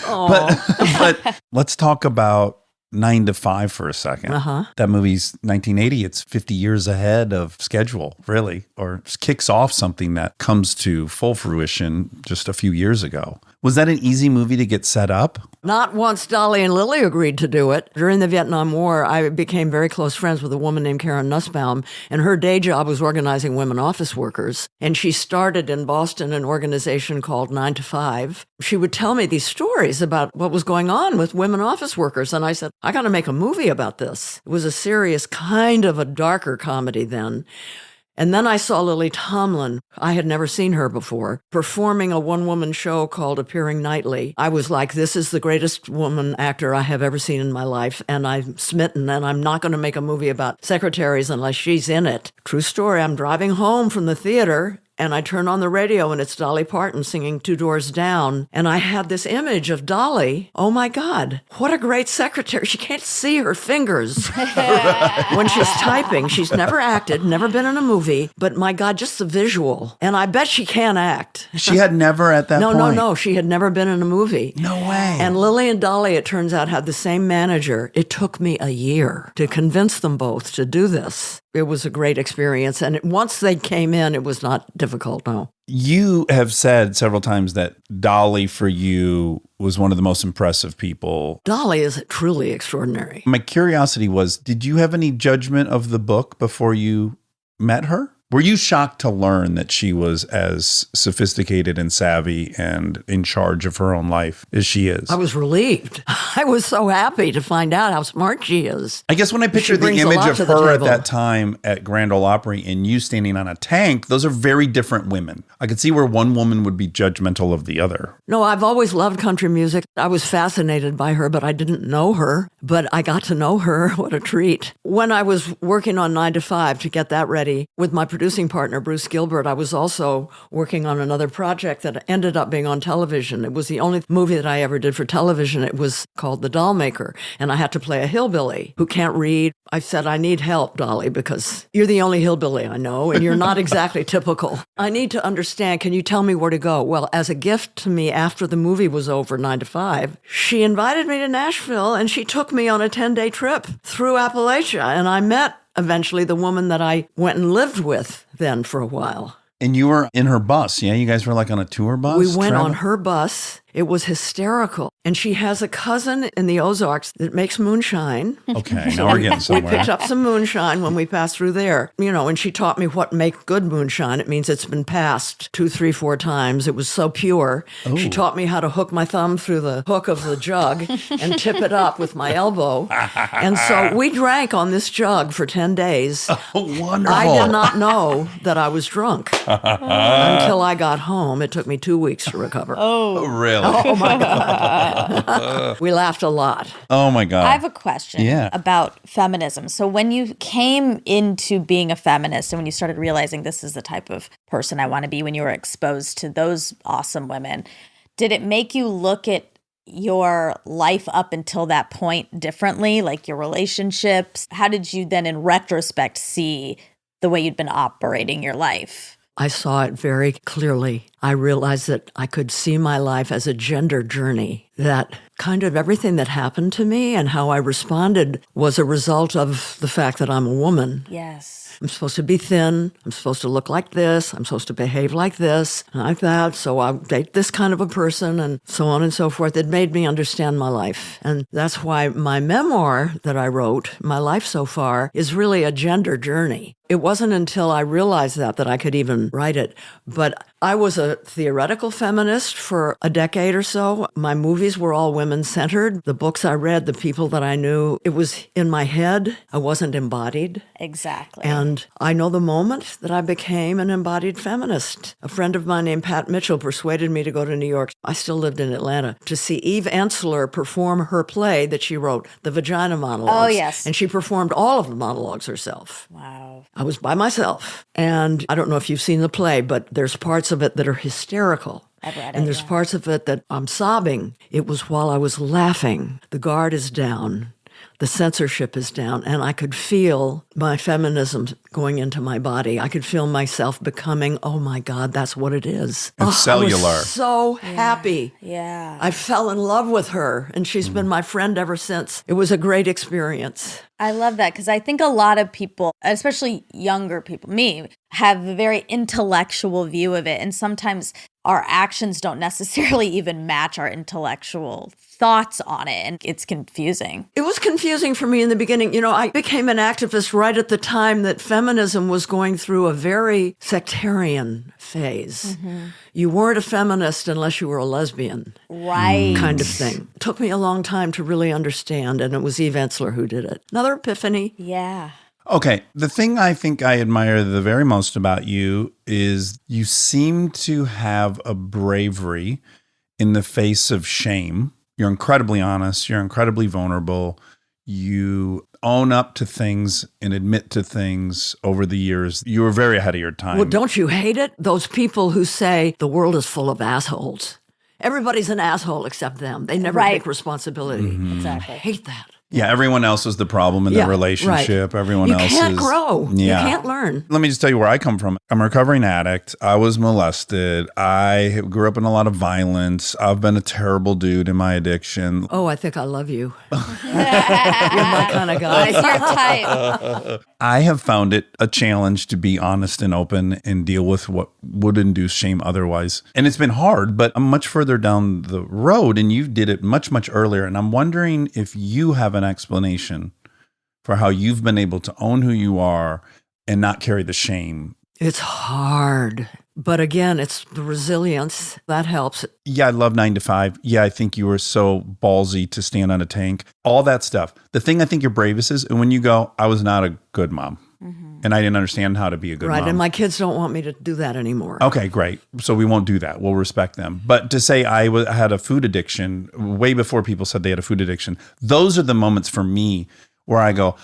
But let's talk about 9 to 5 for a second. That movie's 1980. It's 50 years ahead of schedule, really, or kicks off something that comes to full fruition just a few years ago. Was that an easy movie to get set up? Not once Dolly and Lily agreed to do it. During the Vietnam War, I became very close friends with a woman named Karen Nussbaum, and her day job was organizing women office workers. And she started in Boston an organization called 9 to 5. She would tell me these stories about what was going on with women office workers. And I said, I got to make a movie about this. It was a serious, kind of a darker comedy then. And then I saw Lily Tomlin. I had never seen her before, performing a one-woman show called Appearing Nightly. I was like, this is the greatest woman actor I have ever seen in my life, and I'm smitten, and I'm not going to make a movie about secretaries unless she's in it. True story, I'm driving home from the theater, and I turn on the radio, and it's Dolly Parton singing Two Doors Down. And I had this image of Dolly. Oh, my God. What a great secretary. She can't see her fingers when she's typing. She's never acted, never been in a movie. But, my God, just the visual. And I bet she can act. She had never at that point? No. She had never been in a movie. No way. And Lily and Dolly, it turns out, had the same manager. It took me a year to convince them both to do this. It was a great experience. And once they came in, it was not difficult, no. You have said several times that Dolly for you was one of the most impressive people. Dolly is truly extraordinary. My curiosity was, did you have any judgment of the book before you met her? Were you shocked to learn that she was as sophisticated and savvy and in charge of her own life as she is? I was relieved. I was so happy to find out how smart she is. I guess when I picture the brings a image lot of to the her at table. that time at Grand Ole Opry and you standing on a tank, those are very different women. I could see where one woman would be judgmental of the other. No, I've always loved country music. I was fascinated by her, but I didn't know her. But I got to know her. What a treat. When I was working on 9 to 5 to get that ready with my producing partner, Bruce Gilbert, I was also working on another project that ended up being on television. It was the only movie that I ever did for television. It was called The Doll Maker, and I had to play a hillbilly who can't read. I said, I need help, Dolly, because you're the only hillbilly I know, and you're not exactly typical. I need to understand, can you tell me where to go? Well, as a gift to me after the movie was over, 9 to 5, she invited me to Nashville, and she took me on a 10-day trip through Appalachia, and I met eventually the woman that I went and lived with then for a while. And you were in her bus, yeah? You guys were like on a tour bus? We went travel? on her bus. It was hysterical. And she has a cousin in the Ozarks that makes moonshine. Okay, now we're getting We somewhere. picked up some moonshine when we passed through there. You know, and she taught me what make good moonshine. It means it's been passed 2, 3, 4 times. It was so pure. She taught me how to hook my thumb through the hook of the jug and tip it up with my elbow. And so we drank on this jug for 10 days. Wonderful. I did not know that I was drunk until I got home. It took me 2 weeks to recover. Oh, really? Oh, my God. We laughed a lot. Oh, my God. I have a question about feminism. So when you came into being a feminist and when you started realizing this is the type of person I want to be, when you were exposed to those awesome women, did it make you look at your life up until that point differently, like your relationships? How did you then in retrospect see the way you'd been operating your life? I saw it very clearly. I realized that I could see my life as a gender journey, that kind of everything that happened to me and how I responded was a result of the fact that I'm a woman. Yes. I'm supposed to be thin. I'm supposed to look like this. I'm supposed to behave like this, and like that. So I'll date this kind of a person and so on and so forth. It made me understand my life. And that's why my memoir that I wrote, My Life So Far, is really a gender journey. It wasn't until I realized that I could even write it. But I was a theoretical feminist for a decade or so. My movies were all women-centered. The books I read, the people that I knew, it was in my head. I wasn't embodied. Exactly. And I know the moment that I became an embodied feminist. A friend of mine named Pat Mitchell persuaded me to go to New York. I still lived in Atlanta to see Eve Ensler perform her play that she wrote, The Vagina Monologues. Oh, yes. And she performed all of the monologues herself. Wow. I was by myself. And I don't know if you've seen the play, but there's parts of it that are hysterical. I've read it, And there's yeah. parts of it that I'm sobbing. It was while I was laughing. The guard is down. the censorship is down, and I could feel my feminism going into my body. I could feel myself becoming, oh my God, that's what it is. It's cellular. I was so happy. Yeah. I fell in love with her, and she's been my friend ever since. It was a great experience. I love that because I think a lot of people, especially younger people, me, have a very intellectual view of it. And sometimes our actions don't necessarily even match our intellectual thoughts on it. And it's confusing. It was confusing for me in the beginning. You know, I became an activist right at the time that feminism was going through a very sectarian phase. You weren't a feminist unless you were a lesbian. Right. Kind of thing. It took me a long time to really understand, and it was Eve Ensler who did it. Another epiphany. Yeah. Okay, the thing I think I admire the very most about you is you seem to have a bravery in the face of shame. You're incredibly honest. You're incredibly vulnerable. You own up to things and admit to things over the years. You were very ahead of your time. Well, don't you hate it? Those people who say the world is full of assholes. Everybody's an asshole except them. They never Right. take responsibility. Exactly. I hate that. Yeah, everyone else is the problem in the relationship. Right. Everyone you else can't is grow. Yeah. You can't learn. Let me just tell you where I come from. I'm a recovering addict. I was molested. I grew up in a lot of violence. I've been a terrible dude in my addiction. Oh, I think I love you. You're my kind of guy. Your type. I have found it a challenge to be honest and open and deal with what would induce shame otherwise. And it's been hard, but I'm much further down the road and you did it much, much earlier. And I'm wondering if you have an explanation for how you've been able to own who you are and not carry the shame. It's hard. But again, it's the resilience that helps. Yeah, I love 9 to 5. Yeah, I think you were so ballsy to stand on a tank. All that stuff. The thing I think you're bravest is when you go, I was not a good mom. And I didn't understand how to be a good Right, mom. and my kids don't want me to do that anymore. Okay, great. So we won't do that. We'll respect them. But to say I had a food addiction way before people said they had a food addiction, those are the moments for me where I go,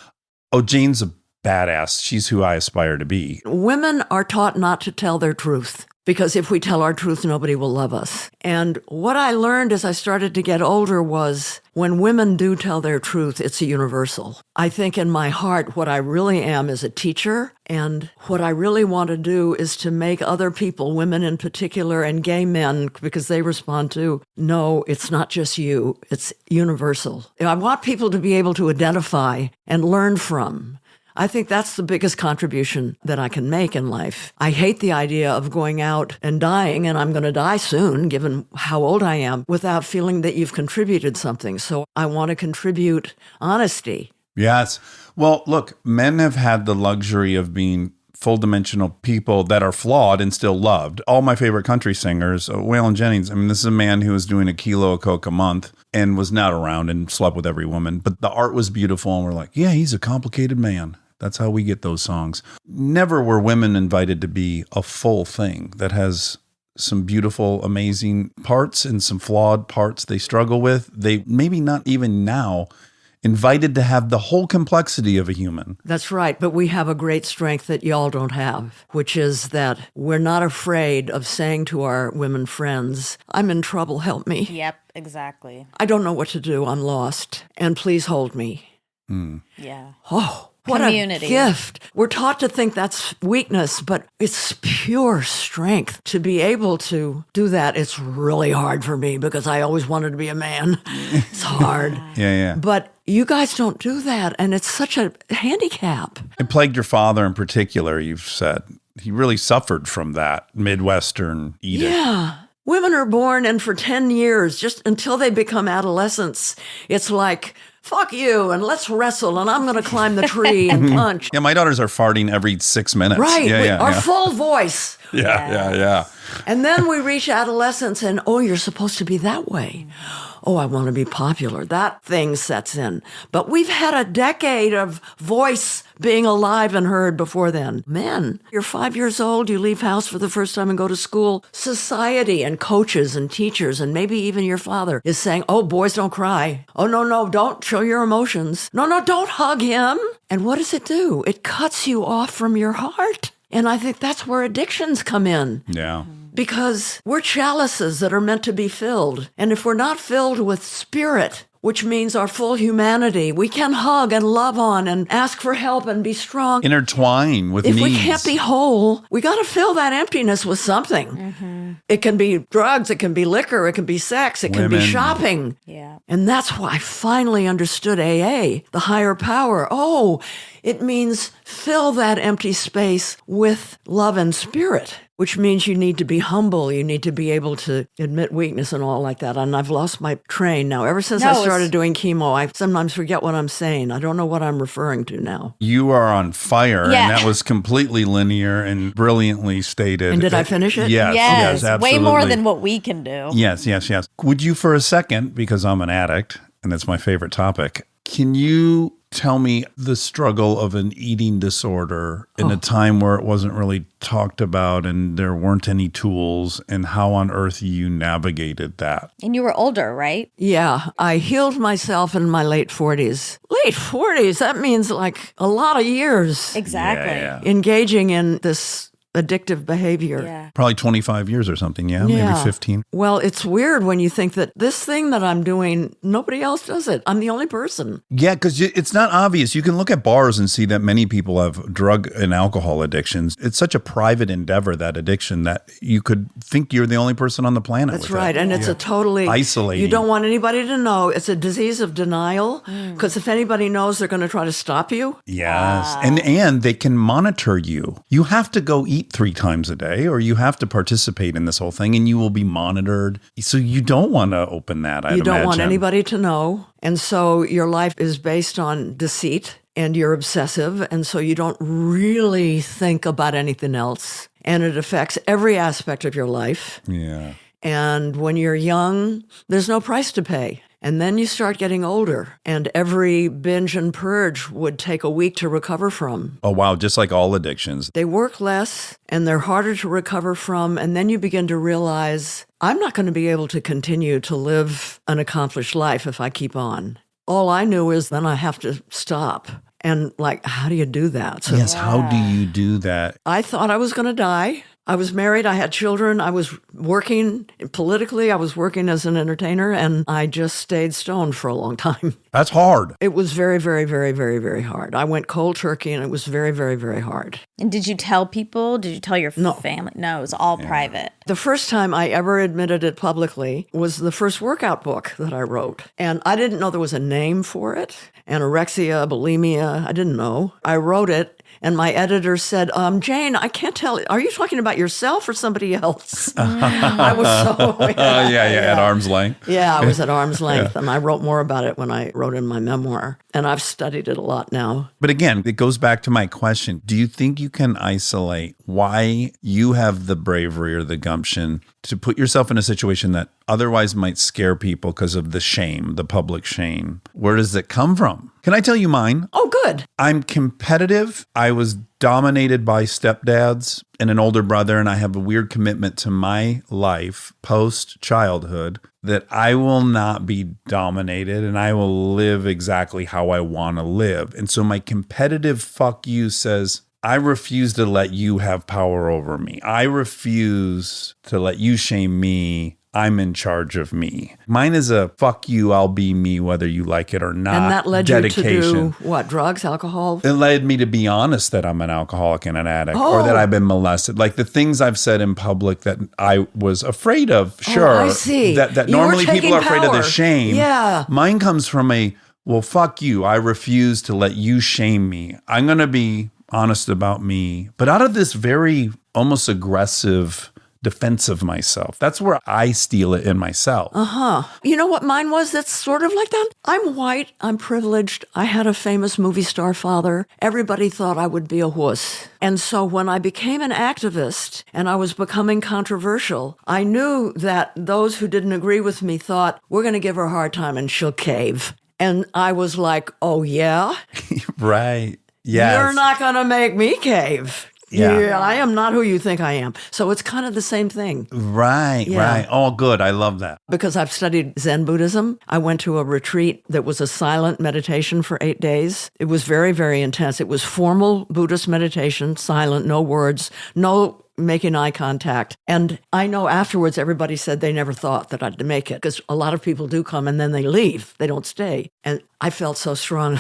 oh, Jane's a badass. She's who I aspire to be. Women are taught not to tell their truth because if we tell our truth, nobody will love us. And what I learned as I started to get older was when women do tell their truth, it's a universal. I think in my heart, what I really am is a teacher. And what I really want to do is to make other people, women in particular, and gay men, because they respond to, no, it's not just you, it's universal. I want people to be able to identify and learn from. I think that's the biggest contribution that I can make in life. I hate the idea of going out and dying, and I'm going to die soon, given how old I am, without feeling that you've contributed something. So I want to contribute honesty. Yes. Well, look, men have had the luxury of being full-dimensional people that are flawed and still loved. All my favorite country singers, Waylon Jennings, I mean, this is a man who was doing a kilo of coke a month and was not around and slept with every woman. But the art was beautiful, and we're like, yeah, he's a complicated man. That's how we get those songs. Never were women invited to be a full thing that has some beautiful, amazing parts and some flawed parts they struggle with. They maybe not even now invited to have the whole complexity of a human. That's right. But we have a great strength that y'all don't have, which is that we're not afraid of saying to our women friends, I'm in trouble, help me. Yep, exactly. I don't know what to do, I'm lost, and please hold me. Yeah. Oh, what Community. a gift. We're taught to think that's weakness, but it's pure strength to be able to do that. It's really hard for me because I always wanted to be a man. It's hard. Yeah. But you guys don't do that, and it's such a handicap. It plagued your father in particular, you've said. He really suffered from that Midwestern edict. Yeah. Women are born, and for 10 years, just until they become adolescents, it's like, fuck you, and let's wrestle, and I'm going to climb the tree and punch. Yeah, my daughters are farting every 6 minutes. Right. Yeah. Our full voice. Yeah. And then we reach adolescence, and oh, you're supposed to be that way. Oh, I want to be popular. That thing sets in. But we've had a decade of voice being alive and heard before then. Men, you're 5 years old, you leave house for the first time and go to school. Society and coaches and teachers and maybe even your father is saying, oh, boys don't cry. Oh, no, don't show your emotions. No, don't hug him. And what does it do? It cuts you off from your heart. And I think that's where addictions come in. Yeah. Because we're chalices that are meant to be filled. And if we're not filled with spirit, which means our full humanity. We can hug and love on and ask for help and be strong. Intertwine with If needs. we can't be whole, we got to fill that emptiness with something. It can be drugs, it can be liquor, it can be sex, it can be Women. shopping. Yeah. And that's why I finally understood AA, the higher power. Oh, it means fill that empty space with love and spirit, which means you need to be humble. You need to be able to admit weakness and all like that. And I've lost my train now. Ever since I started doing chemo, I sometimes forget what I'm saying. I don't know what I'm referring to now. You are on fire, Yeah. and that was completely linear and brilliantly stated. And did I finish it? Yes, Yes. absolutely. Way more than what we can do. Yes. Would you, for a second, because I'm an addict, and that's my favorite topic, can you tell me the struggle of an eating disorder in a time where it wasn't really talked about and there weren't any tools, and how on earth you navigated that? And you were older, right? Yeah, I healed myself in my late 40s. Late 40s, that means like a lot of years Exactly. Yeah. engaging in this addictive behavior. Yeah. Probably 25 years or something, maybe 15. Well, it's weird when you think that this thing that I'm doing, nobody else does it. I'm the only person. Yeah, because it's not obvious. You can look at bars and see that many people have drug and alcohol addictions. It's such a private endeavor, that addiction, that you could think you're the only person on the planet. That's with right. it. And it's a totally Isolating. You don't want anybody to know. It's a disease of denial because if anybody knows, they're going to try to stop you. Yes. And they can monitor you. You have to go eat 3 times a day, or you have to participate in this whole thing, and you will be monitored. So you don't want to open that, You don't want imagine. anybody to know. And so your life is based on deceit and you're obsessive. And so you don't really think about anything else. And it affects every aspect of your life. Yeah. And when you're young, there's no price to pay. And then you start getting older, and every binge and purge would take a week to recover from. Oh, wow. Just like all addictions. They work less, and they're harder to recover from. And then you begin to realize, I'm not going to be able to continue to live an accomplished life if I keep on. All I knew is then I have to stop. And like, how do you do that? So Yes. How do you do that? I thought I was going to die. I was married. I had children. I was working politically. I was working as an entertainer, and I just stayed stoned for a long time. That's hard. It was very, very, very, very, very hard. I went cold turkey, and it was very, very, very hard. And did you tell people? Did you tell your family? No, it was all private. The first time I ever admitted it publicly was the first workout book that I wrote. And I didn't know there was a name for it. Anorexia, bulimia, I didn't know. I wrote it, and my editor said, Jane, I can't tell. Are you talking about yourself or somebody else? I was so... At arm's length. Yeah, I was at arm's length, and I wrote more about it when I wrote in my memoir. And I've studied it a lot now. But again, it goes back to my question. Do you think you can isolate why you have the bravery or the gumption to put yourself in a situation that otherwise might scare people because of the shame, the public shame? Where does it come from? Can I tell you mine? Oh, good. I'm competitive. I was dominated by stepdads and an older brother, and I have a weird commitment to my life post-childhood that I will not be dominated, and I will live exactly how I want to live. And so my competitive fuck you says, I refuse to let you have power over me. I refuse to let you shame me. I'm in charge of me. Mine is a fuck you, I'll be me, whether you like it or not. And that led dedication. you to do what? Drugs, alcohol? It led me to be honest that I'm an alcoholic and an addict, or that I've been molested. Like the things I've said in public that I was afraid of, sure. I see. That You were normally people taking are afraid of the power. shame. Yeah. Mine comes from well, fuck you. I refuse to let you shame me. I'm going to be honest about me. But out of this very almost aggressive defense of myself, that's where I steal it in myself. You know what mine was that's sort of like that? I'm white. I'm privileged. I had a famous movie star father. Everybody thought I would be a wuss. And so when I became an activist and I was becoming controversial, I knew that those who didn't agree with me thought, we're going to give her a hard time and she'll cave. And I was like, oh, yeah? Right. Yes. You're not going to make me cave. Yeah. I am not who you think I am. So it's kind of the same thing. Right. Yeah. Right. Oh, good. I love that. Because I've studied Zen Buddhism, I went to a retreat that was a silent meditation for 8 days. It was very, very intense. It was formal Buddhist meditation, silent, no words, no making eye contact. And I know afterwards everybody said they never thought that I'd make it because a lot of people do come and then they leave. They don't stay. And I felt so strong.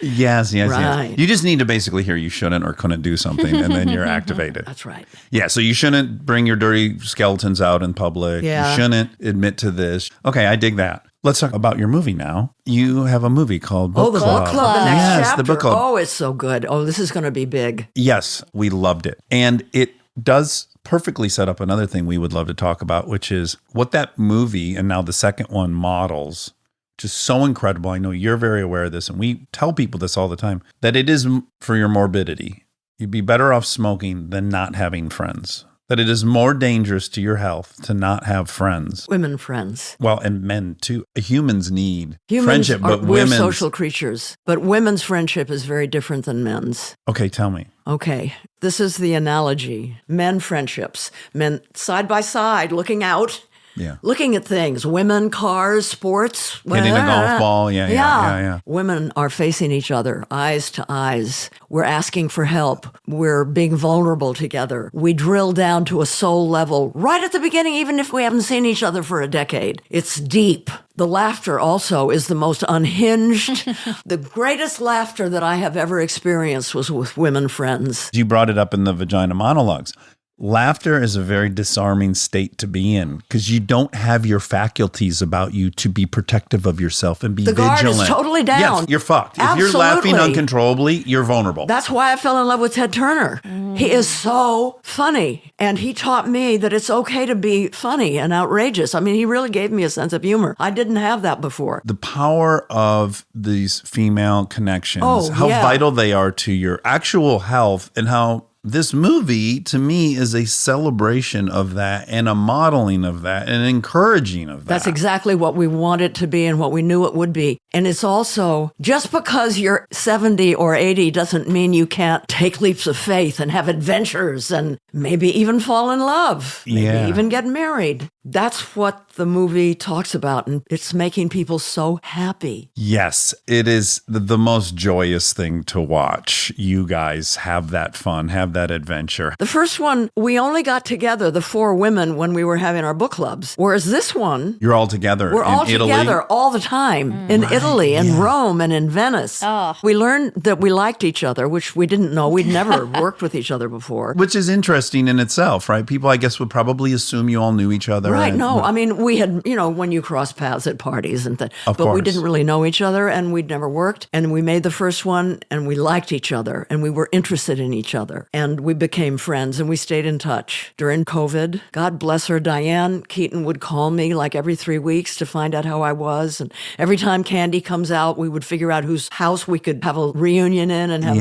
Yes. Right. You just need to basically hear you shouldn't or couldn't do something, and then you're activated. That's right. Yeah, so you shouldn't bring your dirty skeletons out in public. Yeah. You shouldn't admit to this. Okay, I dig that. Let's talk about your movie now. You have a movie called Book The Club. book club, the next Yes, chapter. the book club. Oh, it's so good. Oh, this is going to be big. Yes, we loved it. And it does perfectly set up another thing we would love to talk about, which is what that movie and now the second one models, which is so incredible. I know you're very aware of this, and we tell people this all the time, that it is for your morbidity. You'd be better off smoking than not having friends. That it is more dangerous to your health to not have friends. Women friends. Well, and men too. Humans need Humans friendship, but we're women's... social creatures. But women's friendship is very different than men's. Okay, tell me. Okay, this is the analogy. Men friendships. Men side by side, looking out. Yeah. Looking at things, women, cars, sports. Hitting a golf ball. Yeah. Women are facing each other, eyes to eyes. We're asking for help. We're being vulnerable together. We drill down to a soul level right at the beginning, even if we haven't seen each other for a decade. It's deep. The laughter also is the most unhinged. The greatest laughter that I have ever experienced was with women friends. You brought it up in the Vagina Monologues. Laughter is a very disarming state to be in because you don't have your faculties about you to be protective of yourself and be The guard vigilant. is totally down. Yes, you're fucked. If Absolutely. you're laughing uncontrollably, you're vulnerable. That's why I fell in love with Ted Turner. He is so funny. And he taught me that it's okay to be funny and outrageous. I mean, he really gave me a sense of humor. I didn't have that before. The power of these female connections, Oh, how yeah. vital they are to your actual health, and how this movie, to me, is a celebration of that and a modeling of that and encouraging of that. That's exactly what we want it to be and what we knew it would be. And it's also, just because you're 70 or 80 doesn't mean you can't take leaps of faith and have adventures and maybe even fall in love, maybe even get married. That's what the movie talks about, and it's making people so happy. Yes, it is the most joyous thing to watch. You guys have that fun, have that adventure. The first one, we only got together, the four women, when we were having our book clubs. Whereas this one, You're all together we're in all Italy. together all the time in Italy and Rome and in Venice. Oh. We learned that we liked each other, which we didn't know. We'd never worked with each other before. Which is interesting in itself, right? People, I guess, would probably assume you all knew each other. Right, and- no. I mean, we had, when you cross paths at parties and things. Of But we course. didn't really know each other and we'd never worked. And we made the first one and we liked each other and we were interested in each other. And we became friends and we stayed in touch. During COVID, God bless her, Diane Keaton would call me like every 3 weeks to find out how I was. And every time Candy comes out, we would figure out whose house we could have a reunion in and have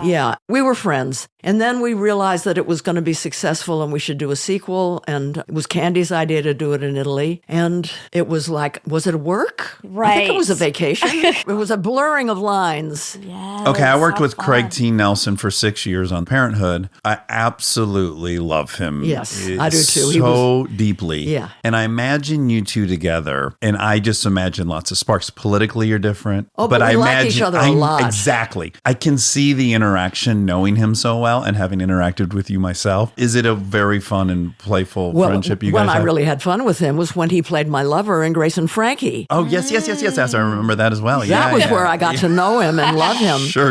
Yeah. we were friends. And then we realized that it was going to be successful and we should do a sequel. And it was Candy's idea to do it in Italy. And it was like, was it work? I think it was a vacation. It was a blurring of lines. Yes, Okay, I worked how with fun. Craig T. Nelson for 6 years on Parenthood. I absolutely love him. Yes, I do too. He So deeply. Yeah. And I imagine you two together, and I just imagine lots of sparks. Politically, you're different. Oh, but I we like imagine each other a lot. Exactly. I can see the interaction knowing him so well and having interacted with you myself. Is it a very fun and playful friendship you guys when have? I really had fun with him was when he played my lover in Grace and Frankie. Oh, yes. I remember that as well. That was where I got to know him and love him. Sure.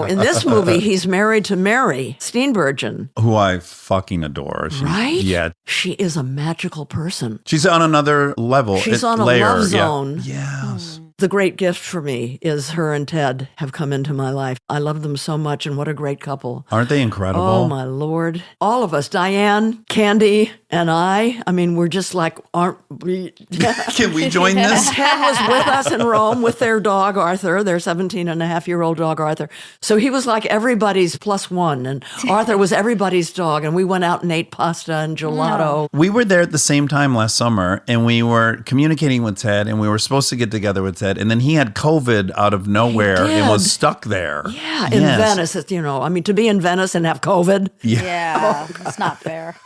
In this movie, he's married to Mary Steenburgen. Who I fucking adore. Right? Yeah. She is a magical person. She's on another level. She's on a layer. love Yeah. zone. Yes. The great gift for me is her and Ted have come into my life. I love them so much, and what a great couple. Aren't they incredible? Oh, my Lord. All of us, Diane, Candy, and I mean, we're just like, aren't we? Can we join this? Ted was with us in Rome with their dog, Arthur, their 17-and-a-half-year-old dog, Arthur. So he was like everybody's plus one, and Arthur was everybody's dog, and we went out and ate pasta and gelato. We were there at the same time last summer, and we were communicating with Ted, and we were supposed to get together with Ted Ted. And then he had COVID out of nowhere and was stuck there. Yeah, in Venice, to be in Venice and have COVID. Yeah, it's not fair.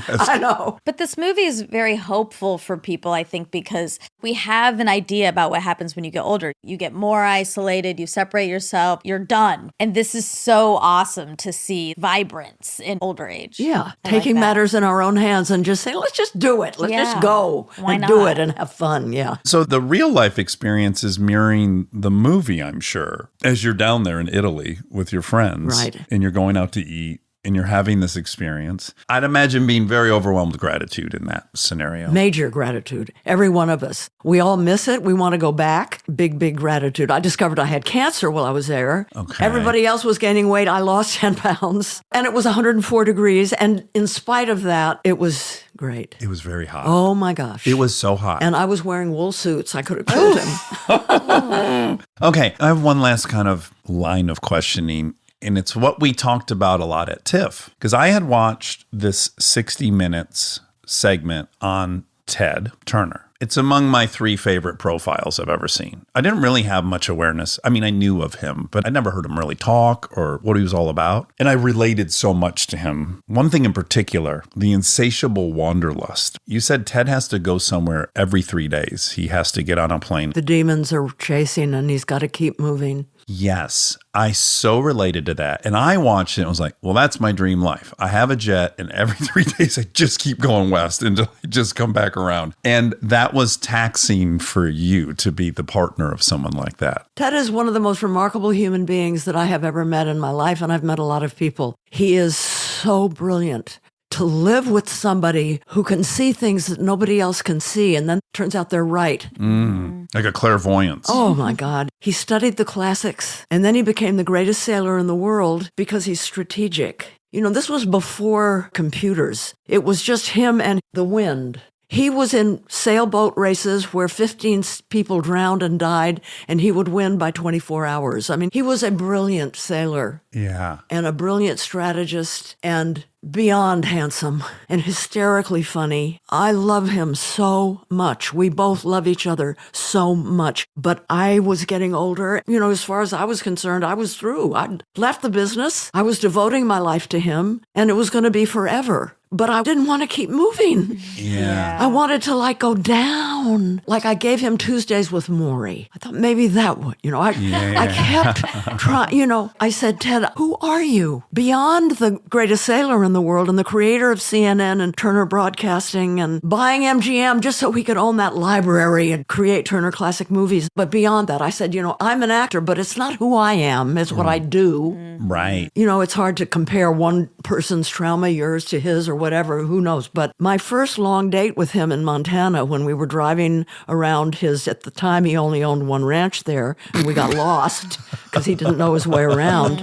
I know. But this movie is very hopeful for people, I think, because we have an idea about what happens when you get older. You get more isolated, you separate yourself, you're done. And this is so awesome to see vibrance in older age. Yeah, I taking like that. matters in our own hands and just saying, let's just do it. Let's just go Why and do not? it and have fun. Yeah. So the real life experience is mirroring the movie, I'm sure, as you're down there in Italy with your friends. Right. And you're going out to eat and you're having this experience. I'd imagine being very overwhelmed with gratitude in that scenario. Major gratitude. Every one of us. We all miss it. We want to go back. Big, big gratitude. I discovered I had cancer while I was there. Okay. Everybody else was gaining weight. I lost 10 pounds. And it was 104 degrees. And in spite of that, it was great. It was very hot. Oh my gosh. It was so hot. And I was wearing wool suits. I could have killed him. Okay, I have one last kind of line of questioning, and it's what we talked about a lot at TIFF. Because I had watched this 60 Minutes segment on Ted Turner. It's among my 3 favorite profiles I've ever seen. I didn't really have much awareness. I mean, I knew of him, but I never heard him really talk or what he was all about. And I related so much to him. One thing in particular, the insatiable wanderlust. You said Ted has to go somewhere every 3 days. He has to get on a plane. The demons are chasing and he's got to keep moving. Yes, I so related to that. And I watched it and was like, well, that's my dream life. I have a jet and every 3 days I just keep going west until I just come back around. And that was taxing for you to be the partner of someone like that. Ted is one of the most remarkable human beings that I have ever met in my life, and I've met a lot of people. He is so brilliant. To live with somebody who can see things that nobody else can see, and then turns out they're right. Like a clairvoyance. Oh my God. He studied the classics, and then he became the greatest sailor in the world because he's strategic. This was before computers. It was just him and the wind. He was in sailboat races where 15 people drowned and died, and he would win by 24 hours. I mean, he was a brilliant sailor Yeah. and a brilliant strategist and beyond handsome and hysterically funny. I love him so much. We both love each other so much. But I was getting older. As far as I was concerned, I was through. I'd left the business. I was devoting my life to him, and it was going to be forever. But I didn't want to keep moving. Yeah. I wanted to go down. I gave him Tuesdays with Maury. I thought maybe that would, I kept trying, I said, Ted, who are you? Beyond the greatest sailor in the world and the creator of CNN and Turner Broadcasting and buying MGM just so he could own that library and create Turner Classic Movies. But beyond that, I said, I'm an actor, but it's not who I am. It's what I do. Right. It's hard to compare one person's trauma, yours to his or whatever, who knows. But my first long date with him in Montana, when we were driving around at the time he only owned one ranch there, and we got lost because he didn't know his way around.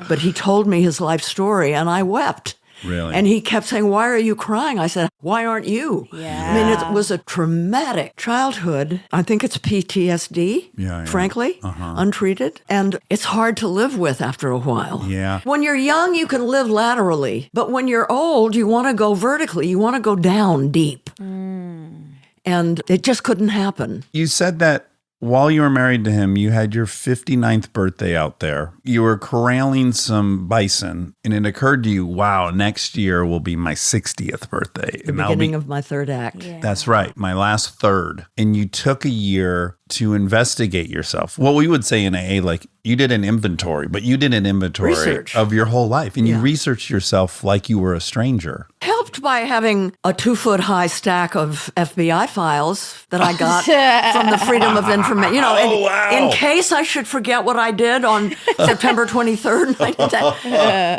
But he told me his life story, and I wept. Really? And he kept saying, why are you crying? I said, why aren't you? Yeah. I mean, it was a traumatic childhood. I think it's PTSD, frankly, untreated. And it's hard to live with after a while. Yeah. When you're young, you can live laterally. But when you're old, you want to go vertically. You want to go down deep. And it just couldn't happen. You said that while you were married to him, you had your 59th birthday out there. You were corralling some bison, and it occurred to you, wow, next year will be my 60th birthday. The beginning of my third act. Yeah. That's right, my last third. And you took a year to investigate yourself. Well, we would say in AA, you did an inventory, but you did an inventory Research. of your whole life. And you researched yourself like you were a stranger. Helped by having a 2-foot-high stack of FBI files that I got from the Freedom of Information. In case I should forget what I did on September 23rd.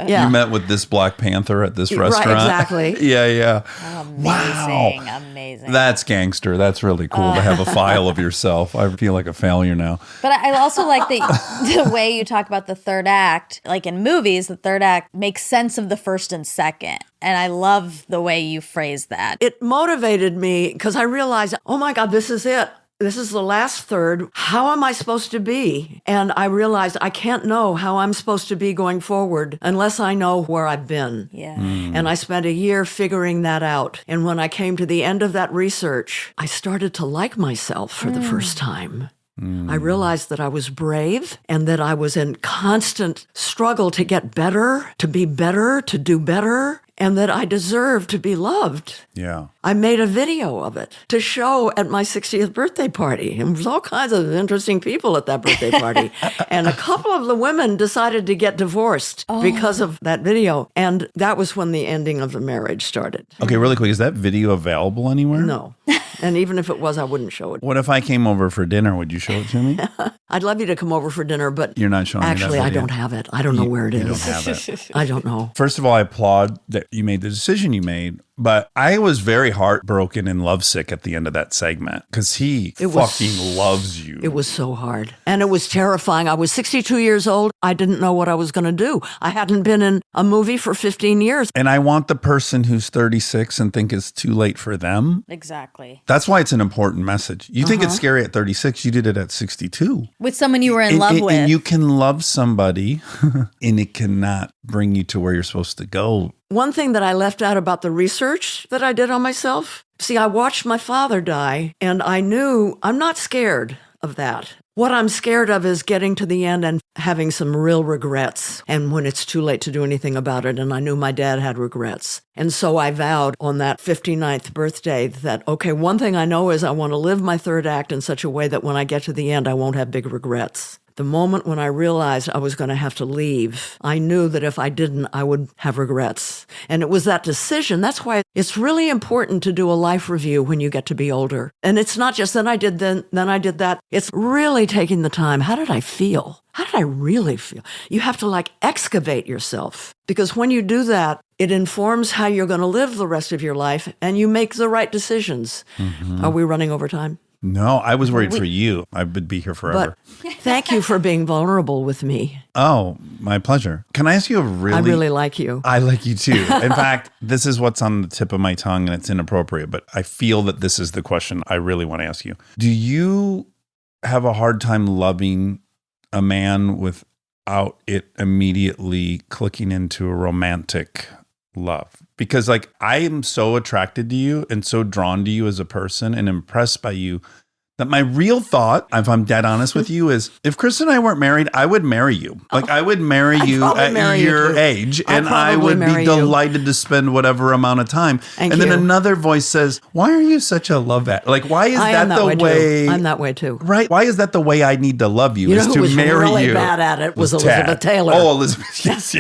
You met with this Black Panther at this restaurant. Right, exactly. Yeah. Amazing. Wow. Amazing. That's gangster. That's really cool to have a file of yourself. I feel like a failure now. But I also like the way you talk about the third act. Like in movies, the third act makes sense of the first and second. And I love the way you phrase that. It motivated me because I realized, oh my God, this is it. This is the last third. How am I supposed to be? And I realized I can't know how I'm supposed to be going forward unless I know where I've been. Yeah. And I spent a year figuring that out. And when I came to the end of that research, I started to like myself for the first time. I realized that I was brave and that I was in constant struggle to get better, to be better, to do better, and that I deserved to be loved. Yeah. I made a video of it to show at my 60th birthday party. And there was all kinds of interesting people at that birthday party. And a couple of the women decided to get divorced because of that video. And that was when the ending of the marriage started. Okay, really quick. Is that video available anywhere? No. And even if it was, I wouldn't show it. What if I came over for dinner? Would you show it to me? I'd love you to come over for dinner, but You're not showing me that actually, I video. don't have it. I don't know where it is. You don't have it. I don't know. First of all, I applaud that you made the decision you made, but I was very heartbroken and lovesick at the end of that segment because he fucking loves you. It was so hard. And it was terrifying. I was 62 years old. I didn't know what I was going to do. I hadn't been in a movie for 15 years. And I want the person who's 36 and think it's too late for them. Exactly. That's why it's an important message. You think it's scary at 36, you did it at 62. With someone you were in love with. And you can love somebody and it cannot bring you to where you're supposed to go. One thing that I left out about the research that I did on myself, see, I watched my father die and I knew I'm not scared of that. What I'm scared of is getting to the end and having some real regrets. And when it's too late to do anything about it. And I knew my dad had regrets. And so I vowed on that 59th birthday that, okay, one thing I know is I want to live my third act in such a way that when I get to the end, I won't have big regrets. The moment when I realized I was going to have to leave, I knew that if I didn't, I would have regrets. And it was that decision. That's why it's really important to do a life review when you get to be older. And it's not just then I did then I did that. It's really taking the time. How did I feel? How did I really feel? You have to excavate yourself. Because when you do that, it informs how you're going to live the rest of your life and you make the right decisions. Mm-hmm. Are we running over time? No, I was worried for you. I would be here forever. But thank you for being vulnerable with me. Oh, my pleasure. Can I ask you a really... I really like you. I like you too. In fact, this is what's on the tip of my tongue and it's inappropriate, but I feel that this is the question I really want to ask you. Do you have a hard time loving a man without it immediately clicking into a romantic love? Because I am so attracted to you and so drawn to you as a person and impressed by you that my real thought, if I'm dead honest with you, is if Chris and I weren't married, I would marry you. I would marry you at your age and I would be delighted to spend whatever amount of time. And then another voice says, why are you such a love addict? Why is that the way? I'm that way too. Right. Why is that the way I need to love you? You know is who to was marry really you. bad at it was Tad. Elizabeth Taylor. Oh, Elizabeth. Yes.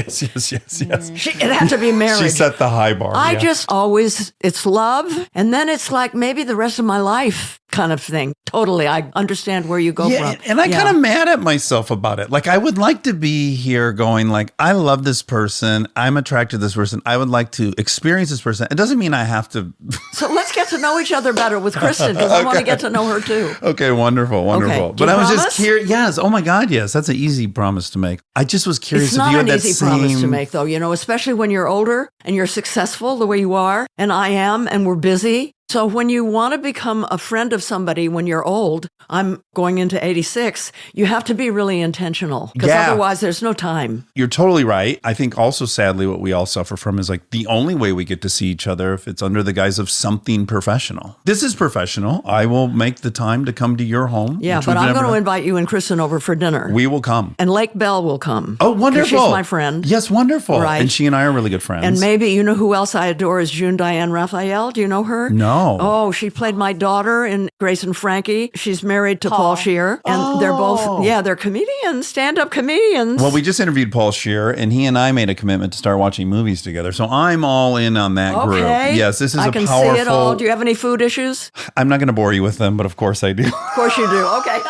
It had to be marriage. She set the high bar. I just always, it's love. And then it's maybe the rest of my life kind of thing. Totally. I understand where you go from. And I kind of mad at myself about it. I would like to be here going I love this person. I'm attracted to this person. I would like to experience this person. It doesn't mean I have to. So let's get to know each other better with Kristen because I want to get to know her too. Okay, wonderful. Okay. But I was just curious. Yes. Oh my God. Yes. That's an easy promise to make. I just was curious if you had that It's not an easy promise to make though, especially when you're older and you're successful the way you are and I am and we're busy. So when you want to become a friend of somebody when you're old, I'm going into 86, you have to be really intentional because otherwise there's no time. You're totally right. I think also sadly what we all suffer from is the only way we get to see each other if it's under the guise of something professional. This is professional. I will make the time to come to your home. Yeah, but I'm going to invite you and Kristen over for dinner. We will come. And Lake Bell will come. Oh, wonderful. She's my friend. Yes, wonderful. Right. And she and I are really good friends. And maybe you know who else I adore is June Diane Raphael. Do you know her? No. Oh, she played my daughter in Grace and Frankie. She's married to Paul Scheer. And they're both, they're comedians, stand-up comedians. Well, we just interviewed Paul Scheer, and he and I made a commitment to start watching movies together. So I'm all in on that group. Yes, this is I can see it all. Do you have any food issues? I'm not going to bore you with them, but of course I do. Of course you do. Okay.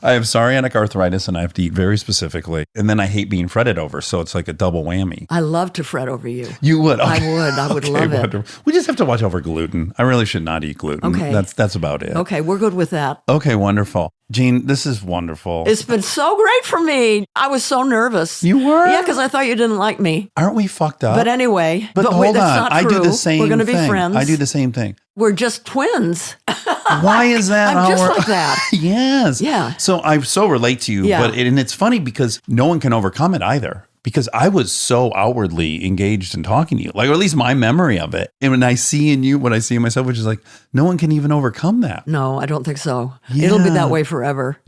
I have psoriatic arthritis and I have to eat very specifically. And then I hate being fretted over. So it's like a double whammy. I love to fret over you. You would? Okay. I would love it. We just have to watch over gluten. I really should not eat gluten. Okay. That's about it. Okay, we're good with that. Okay, wonderful. Jean, this is wonderful. It's been so great for me. I was so nervous. You were? Yeah, because I thought you didn't like me. Aren't we fucked up? But anyway. But hold that's on. not true. I do the same thing. We're going to be friends. I do the same thing. We're just twins. Why is that? I'm just like that. Yes. Yeah. So I so relate to you. Yeah. And it's funny because no one can overcome it either. because I was so outwardly engaged in talking to you, like, or at least my memory of it. And when I see in you, what I see in myself, which is like, no one can even overcome that. No, I don't think so. It'll be that way forever.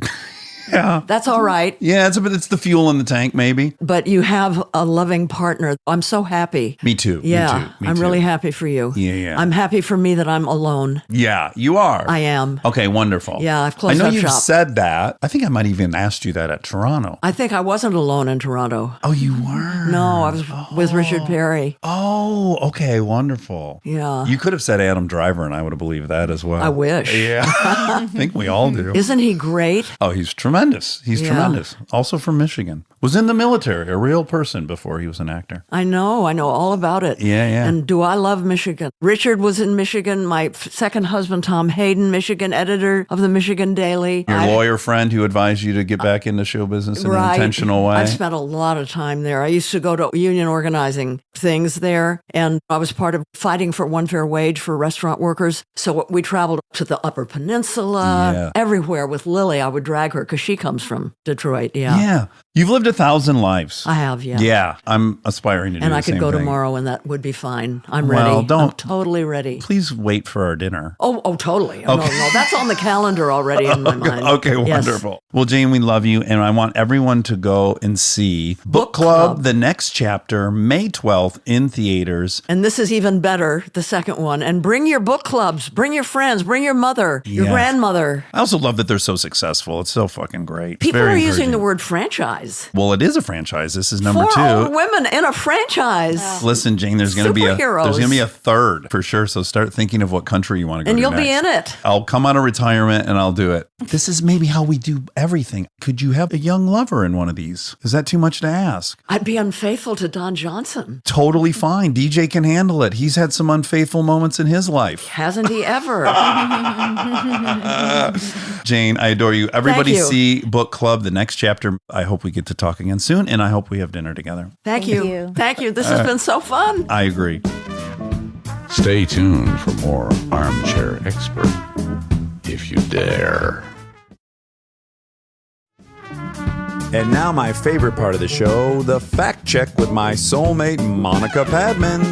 Yeah. That's all right. Yeah, it's the fuel in the tank, maybe. But you have a loving partner. I'm so happy. Me too. Yeah, Me I'm too. really happy for you. Yeah. I'm happy for me that I'm alone. Yeah, you are. I am. Okay, wonderful. Yeah, I've closed I know up you've shop. said that. I think I might even asked you that at Toronto. I think I wasn't alone in Toronto. Oh, you were? No, I was with Richard Perry. Oh, okay, wonderful. Yeah. You could have said Adam Driver, and I would have believed that as well. I wish. Yeah, I think we all do. Isn't he great? Oh, he's tremendous. He's Yeah. tremendous. Also from Michigan. Was in the military, a real person before he was an actor. I know all about it. Yeah. And do I love Michigan? Richard was in Michigan. My second husband, Tom Hayden, Michigan, editor of the Michigan Daily. Your lawyer friend who advised you to get back into show business in an intentional way. I've spent a lot of time there. I used to go to union organizing things there, and I was part of fighting for one fair wage for restaurant workers. So we traveled to the Upper Peninsula, everywhere with Lily. I would drag her because she comes from Detroit. Yeah. You've lived 1,000 lives. I have, yeah. Yeah. I'm aspiring to do And the I could same go thing. tomorrow, and that would be fine. I'm Well, ready. don't- I'm totally ready. Please wait for our dinner. Oh, totally. No, that's on the calendar already in my mind. Okay, Yes. wonderful. Well, Jane, we love you, and I want everyone to go and see Book Club, the next chapter, May 12th in theaters. And this is even better, the second one. And bring your book clubs, bring your friends, bring your mother, your Yes. grandmother. I also love that they're so successful. It's so fucking great. It's People very are using the encouraging. word franchise. Well, it is a franchise. This is number 4 old 2. women in a franchise. Listen, Jane, there's going to be Superheroes. a third for sure. So start thinking of what country you want to go And to you'll be next. in it. I'll come out of retirement and I'll do it. This is maybe how we do everything. Could you have a young lover in one of these? Is that too much to ask? I'd be unfaithful to Don Johnson. Totally fine. DJ can handle it. He's had some unfaithful moments in his life. Hasn't he ever? Jane, I adore you. Everybody you. see Book Club, the next chapter. I hope we get to talk again soon, and I hope we have dinner together. Thank you. Thank you. This has been so fun. I agree. Stay tuned for more Armchair Expert, if you dare. And now my favorite part of the show, the fact check with my soulmate, Monica Padman.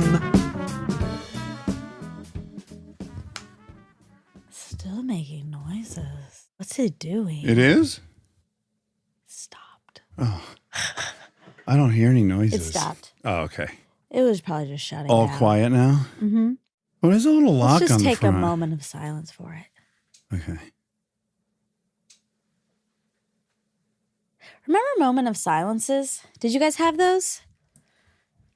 Still making noises. What's it doing? It is? Stopped. I don't hear any noises. It stopped. Oh, okay. It was probably just shutting All down. quiet now? Mm-hmm. Well, there's a little lock Let's on just the take a front. moment of silence for it. Okay. Remember moment of silences? Did you guys have those?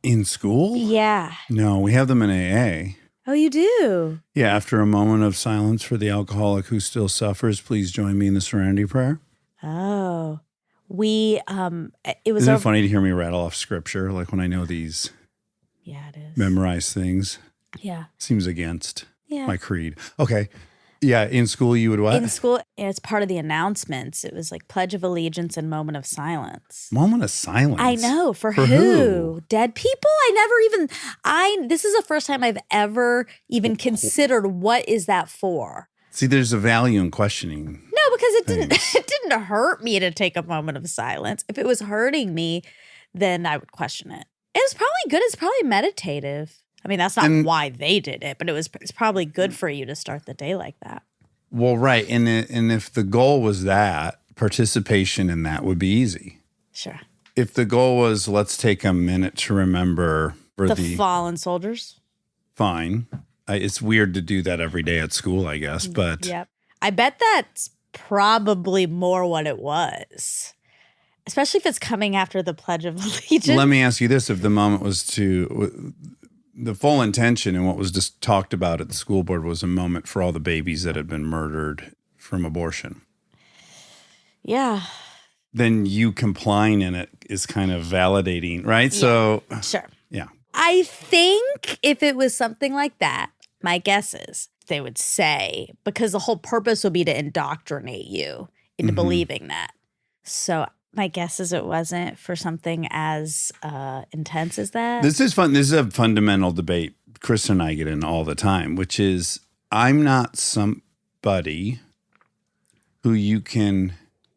In school? Yeah. No, we have them in AA. Oh, you do? Yeah, after a moment of silence for the alcoholic who still suffers, please join me in the serenity prayer. Oh. We, it was Isn't it over. funny to hear me rattle off scripture, like when I know these Yeah, it is. memorized things? Yeah. Seems against Yeah. my creed. Okay. Yeah, in school you would what? In school, it's part of the announcements. It was like Pledge of Allegiance and Moment of Silence. Moment of silence. I know. For For who? who? Dead people? This is the first time I've ever even considered what is that for? See, there's a value in questioning. No, because it didn't Thanks. it didn't hurt me to take a moment of silence. If it was hurting me, then I would question it. It was probably good. It's probably meditative. I mean, that's not And- why they did it, but it's probably good for you to start the day like that. Well, right. And if the goal was that, participation in that would be easy. Sure. If the goal was, let's take a minute to remember for The fallen soldiers. fine. It's weird to do that every day at school, I guess, but Yep. I bet that's probably more what it was. Especially if it's coming after the Pledge of Allegiance. let me ask you this. If the moment was the full intention and what was just talked about at the school board was a moment for all the babies that had been murdered from abortion, Yeah. then you complying in it is kind of validating, right? Yeah. So, Sure. yeah. I think if it was something like that, my guess is they would say, because the whole purpose would be to indoctrinate you into believing that. So my guess is it wasn't for something as intense as that. This is fun. This is a fundamental debate Chris and I get in all the time, which is I'm not somebody who you can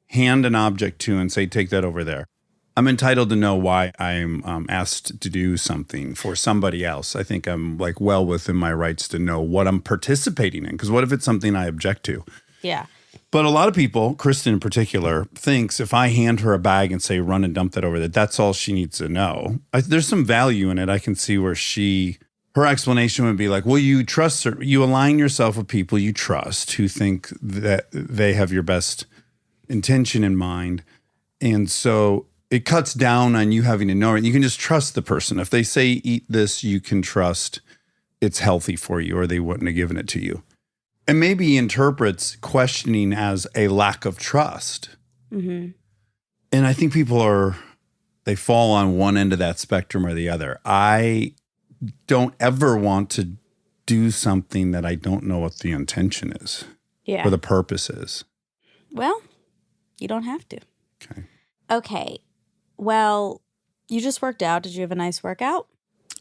hand an object to and say, take that over there. I'm entitled to know why I'm asked to do something for somebody else. I think I'm like well within my rights to know what I'm participating in. Because what if it's something I object to? Yeah. But a lot of people, Kristen in particular, thinks if I hand her a bag and say, run and dump that over there, that's all she needs to know. There's some value in it. I can see where her explanation would be like, well, you trust her. You align yourself with people you trust who think that they have your best intention in mind. And so it cuts down on you having to know it. You can just trust the person. If they say, eat this, you can trust it's healthy for you or they wouldn't have given it to you. And maybe he interprets questioning as a lack of trust. Mm-hmm. And I think they fall on one end of that spectrum or the other. I don't ever want to do something that I don't know what the intention is or the purpose is. Well, you don't have to. Okay. Okay. Well, you just worked out. Did you have a nice workout?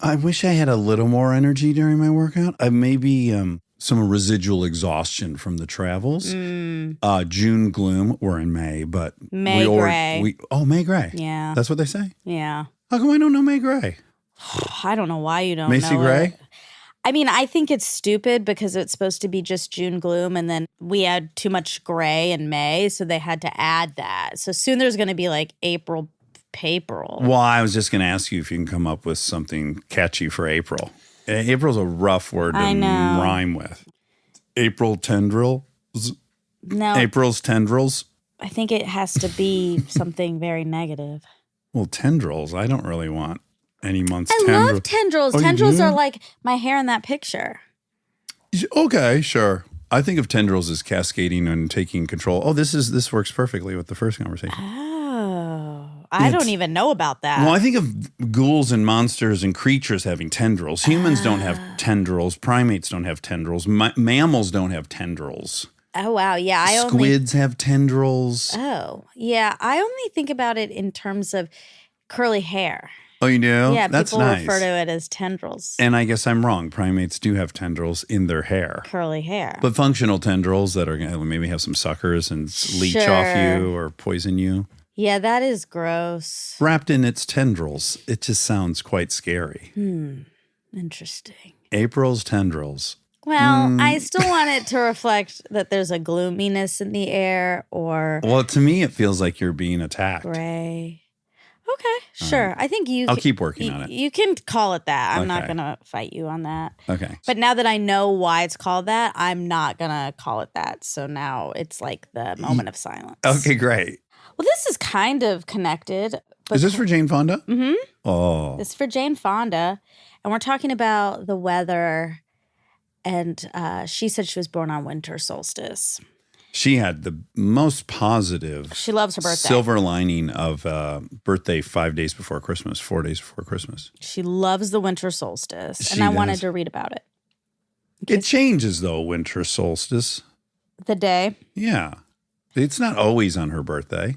I wish I had a little more energy during my workout. Maybe some residual exhaustion from the travels. June gloom. We're in May, but May gray. May gray. Yeah. That's what they say? Yeah. How come I don't know May gray? I don't know why you don't Macy know Gray? it. I mean, I think it's stupid because it's supposed to be just June gloom, and then we had too much gray in May, so they had to add that. So soon there's going to be like April paperl. Well, I was just going to ask you if you can come up with something catchy for April. April's a rough word to rhyme with. April tendrils? No. April's tendrils? I think it has to be something very negative. Well, tendrils, I don't really want any month's I love tendrils. Oh, Tendrils are like my hair in that picture. Okay, sure. I think of tendrils as cascading and taking control. Oh, this works perfectly with the first conversation. Oh, I don't even know about that. Well, I think of ghouls and monsters and creatures having tendrils. Humans don't have tendrils. Primates don't have tendrils. Mammals don't have tendrils. Oh, wow. Yeah. Squids have tendrils. Oh, yeah. I only think about it in terms of curly hair. Oh, you do? Yeah, that's people nice. refer to it as tendrils. And I guess I'm wrong. Primates do have tendrils in their hair. Curly hair. But functional tendrils that are going to maybe have some suckers and leech off you or poison you. Yeah, that is gross. Wrapped in its tendrils. It just sounds quite scary. Interesting. April's tendrils. Well, I still want it to reflect that there's a gloominess in the air or Well, to me, it feels like you're being attacked. gray. Okay, sure. I think I'll keep working on it. You can call it that. I'm not Okay. going to fight you on that. Okay. But now that I know why it's called that, I'm not going to call it that. So now it's like the moment of silence. Okay, great. Well, this is kind of connected. But Is this for Jane Fonda? Mm-hmm. Oh. This is for Jane Fonda. And we're talking about the weather. And she said she was born on winter solstice. She had the most positive She loves her birthday. silver lining of birthday 5 days before Christmas, 4 days before Christmas. She loves the winter solstice. She and I wanted does. to read about it. It changes, though, winter solstice. The day. Yeah. It's not always on her birthday.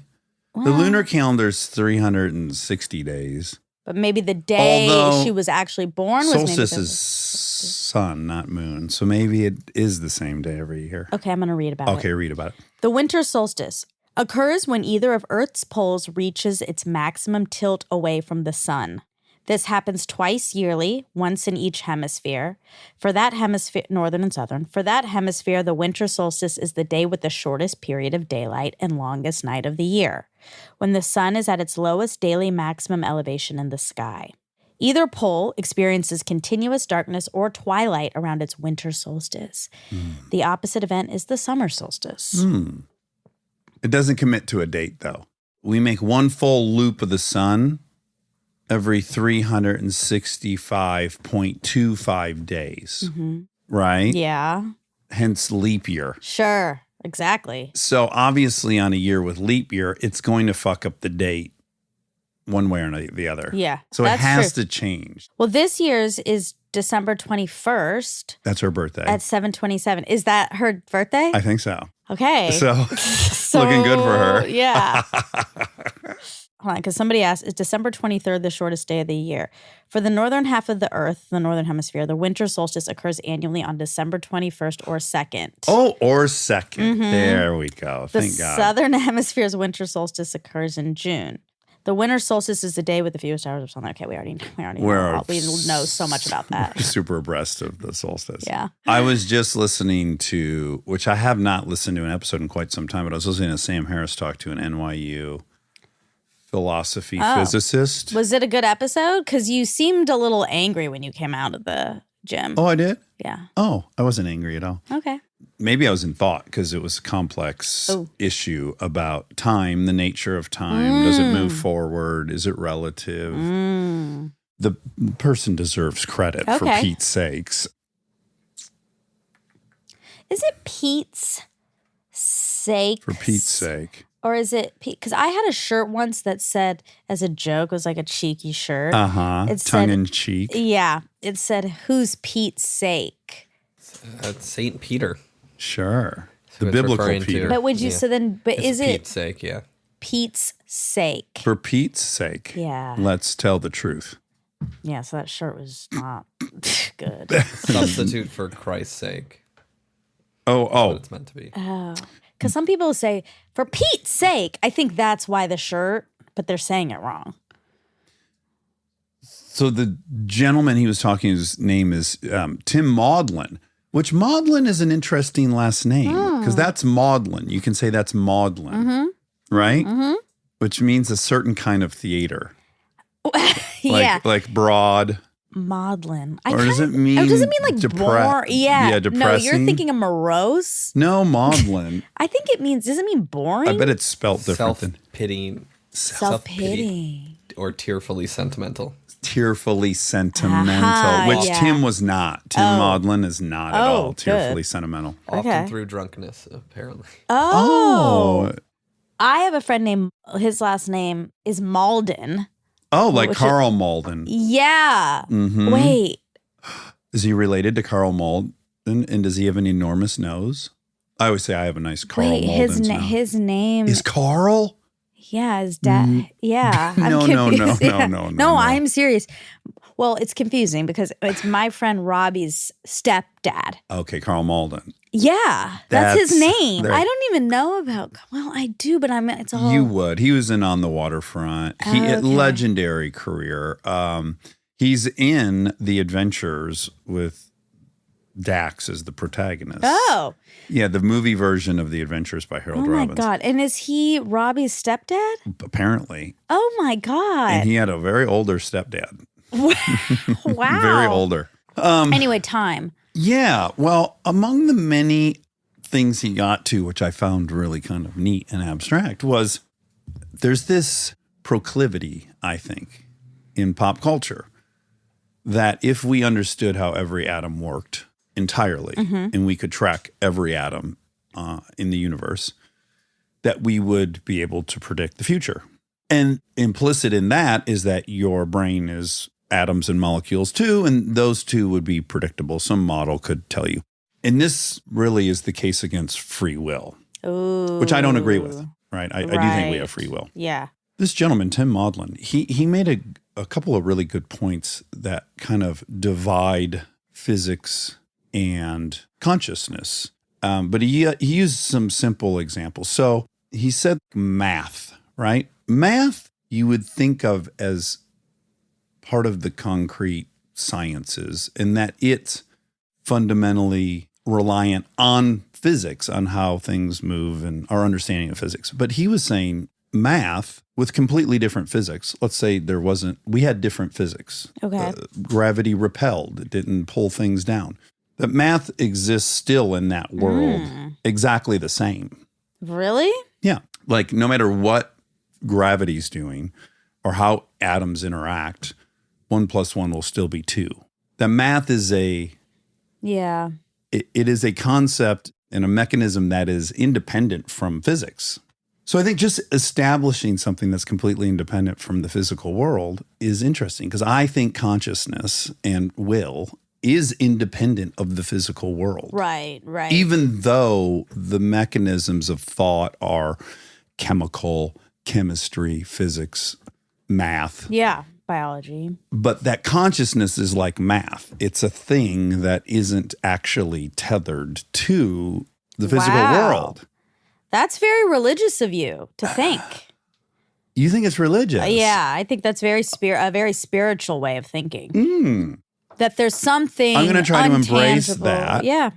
The Well, lunar calendar's 360 days. But maybe the day Although she was actually born was maybe Solstice the- is sun, not moon. So maybe it is the same day every year. Okay, I'm going to read about it. Okay, read about it. The winter solstice occurs when either of Earth's poles reaches its maximum tilt away from the sun. This happens twice yearly, once in each hemisphere. For that hemisphere, northern and southern, for that hemisphere, the winter solstice is the day with the shortest period of daylight and longest night of the year, when the sun is at its lowest daily maximum elevation in the sky. Either pole experiences continuous darkness or twilight around its winter solstice. The opposite event is the summer solstice. It doesn't commit to a date, though. We make one full loop of the sun every 365.25 days, right? Yeah, Hence leap year. sure, exactly. So obviously on a year with leap year, it's going to fuck up the date one way or the other. Yeah, So it that's has true. to change. Well, this year's is December 21st That's her birthday. at 7:27. Is that her birthday? I think so. Okay. So looking good for her. Yeah. Hold on, because somebody asked, is December 23rd the shortest day of the year? For the northern half of the Earth, the northern hemisphere, the winter solstice occurs annually on December 21st or 2nd. Oh, or 2nd. There we go. The Thank God. southern hemisphere's winter solstice occurs in June. The winter solstice is the day with the fewest hours of sunlight. Okay, we already know so much about that. Super abreast of the solstice. Yeah. I was just listening to, which I have not listened to an episode in quite some time, but I was listening to Sam Harris talk to an NYU philosophy physicist. Was it a good episode? Because you seemed a little angry when you came out of the gym. Oh, I did? Yeah. Oh, I wasn't angry at all. Okay. Maybe I was in thought because it was a complex issue about time, the nature of time. Does it move forward? Is it relative? The person deserves credit for Pete's sakes. Is it Pete's sake? For Pete's sake. Or is it Pete? Because I had a shirt once that said, as a joke, it was like a cheeky shirt. Tongue in cheek. Yeah. It said, who's Pete's sake? Saint Peter. Sure. Who The it's biblical referring to. Peter. But would you, so then, but It's is Pete's it sake, yeah. Pete's sake? For Pete's sake. Yeah. Let's tell the truth. Yeah, so that shirt was not good. Substitute for Christ's sake. What Oh. it's meant to be. Because some people say, for Pete's sake, I think that's why the shirt, but they're saying it wrong. So the gentleman he was talking, his name is Tim Maudlin, which Maudlin is an interesting last name because that's maudlin. You can say that's maudlin, right? Which means a certain kind of theater. Yeah. Like broad. Maudlin. Or does it mean like boring? Yeah. depressing? No, you're thinking of morose. No, maudlin. I think it means, does it mean boring? I bet it's spelt different than Self-pitying. Self-pity. Or tearfully sentimental. tearfully sentimental, which yeah. Tim was not. Tim Maudlin is not at all tearfully sentimental. Often through drunkenness, apparently. Oh. I have a friend named, his last name is Malden. Oh, like Carl Malden. Yeah. Mm-hmm. Wait. Is he related to Carl Malden? And does he have an enormous nose? I always say I have a nice Carl Malden's nose. His name is Carl? Yeah, his dad. Yeah. No, No, I'm serious. Well, it's confusing because it's my friend Robbie's stepdad. Okay, Carl Malden. Yeah, that's his name. there. I don't even know about. Well, I do, but it's all. You would. He was in On the Waterfront. He had legendary career. He's in The Adventures with Dax as the protagonist. Oh. Yeah, the movie version of The Adventures by Harold Robbins. Oh my God. And is he Robbie's stepdad? Apparently. Oh my God. And he had a very older stepdad. Wow. Very older. Anyway, time. Yeah. Well, among the many things he got to, which I found really kind of neat and abstract, was there's this proclivity, I think, in pop culture that if we understood how every atom worked entirely and we could track every atom in the universe, that we would be able to predict the future. And implicit in that is that your brain is atoms and molecules too, and those two would be predictable. Some model could tell you. And this really is the case against free will, which I don't agree with, right? I do think we have free will. Yeah. This gentleman, Tim Maudlin, he made a couple of really good points that kind of divide physics and consciousness. But he used some simple examples. So he said math, right? Math you would think of as part of the concrete sciences, and that it's fundamentally reliant on physics, on how things move and our understanding of physics. But he was saying math with completely different physics. Let's say we had different physics. Okay. Gravity repelled, it didn't pull things down. That math exists still in that world, exactly the same. Really? Yeah. Like no matter what gravity's doing or how atoms interact, 1 + 1 will still be 2. The math is it is a concept and a mechanism that is independent from physics. So I think just establishing something that's completely independent from the physical world is interesting because I think consciousness and will is independent of the physical world. Right. Even though the mechanisms of thought are chemical, chemistry, physics, math. Yeah. Biology. But that consciousness is like math. It's a thing that isn't actually tethered to the physical world. That's very religious of you to think. You think it's religious? Yeah, I think that's a very spiritual way of thinking. That there's something I'm going to try to embrace untangible. that. Yeah.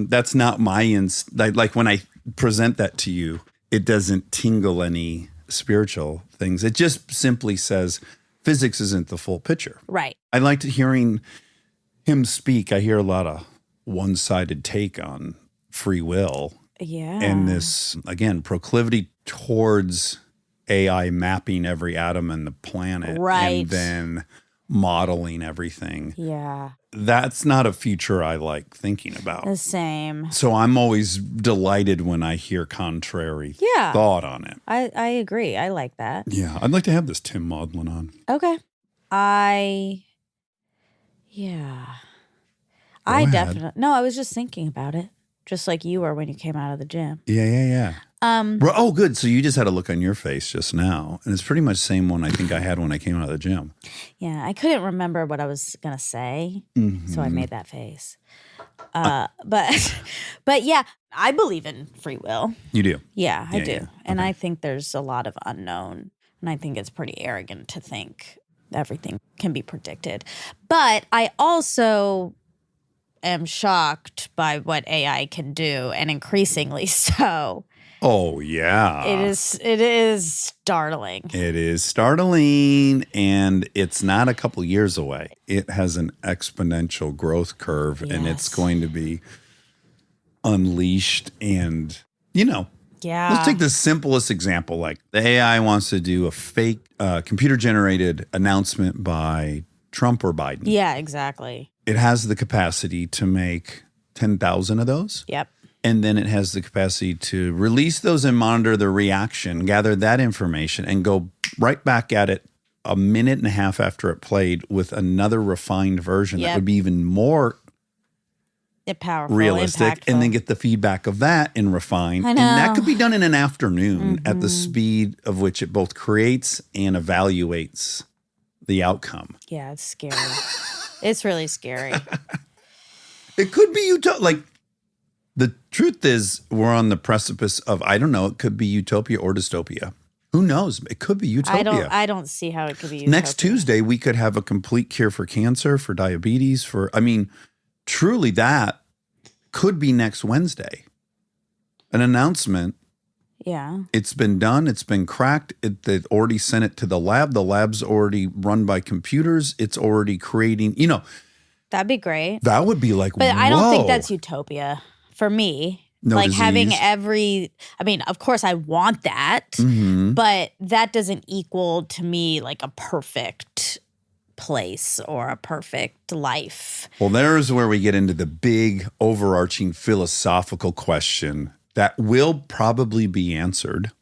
That's not my like when I present that to you, it doesn't tingle any spiritual things. It just simply says physics isn't the full picture. Right. I liked hearing him speak. I hear a lot of one-sided take on free will. Yeah. And this, again, proclivity towards AI mapping every atom in the planet. Right. And then modeling everything. Yeah. That's not a future I like thinking about. The same. So I'm always delighted when I hear contrary thought on it. I agree. I like that. Yeah. I'd like to have this Tim Maudlin on. Okay. I ahead. definitely, no, I was just thinking about it. Just like you were when you came out of the gym. Yeah. Oh, good. So you just had a look on your face just now. And it's pretty much the same one I think I had when I came out of the gym. Yeah, I couldn't remember what I was going to say. So I made that face. But yeah, I believe in free will. You do? Yeah, I Yeah, do. yeah. And Okay. I think there's a lot of unknown. And I think it's pretty arrogant to think everything can be predicted. But I also am shocked by what AI can do, and increasingly so. Oh, yeah. It is startling. It is startling, and it's not a couple years away. It has an exponential growth curve, and it's Yes. going to be unleashed. And, let's take the simplest example. Like the AI wants to do a fake computer-generated announcement by Trump or Biden. Yeah, exactly. It has the capacity to make 10,000 of those. Yep. And then it has the capacity to release those and monitor the reaction, gather that information, and go right back at it a minute and a half after it played with another refined version that Yep. would be even more Powerful, realistic, impactful. and then get the feedback of that and refine. I And that know. could be done in an afternoon at the speed of which it both creates and evaluates the outcome. Yeah, it's scary. It's really scary. It could be like the truth is we're on the precipice of, I don't know, it could be utopia or dystopia. Who knows? It could be utopia. I don't see how it could be Next utopia. Tuesday, we could have a complete cure for cancer, for diabetes, truly that could be next Wednesday. An announcement. Yeah. It's been done. It's been cracked. They've already sent it to the lab. The lab's already run by computers. It's already creating, That'd be great. that would be like, But I don't think whoa. that's utopia for me. No like having disease. of course I want that, Mhm. but that doesn't equal to me like a perfect place or a perfect life. Well, there's where we get into the big overarching philosophical question that will probably be answered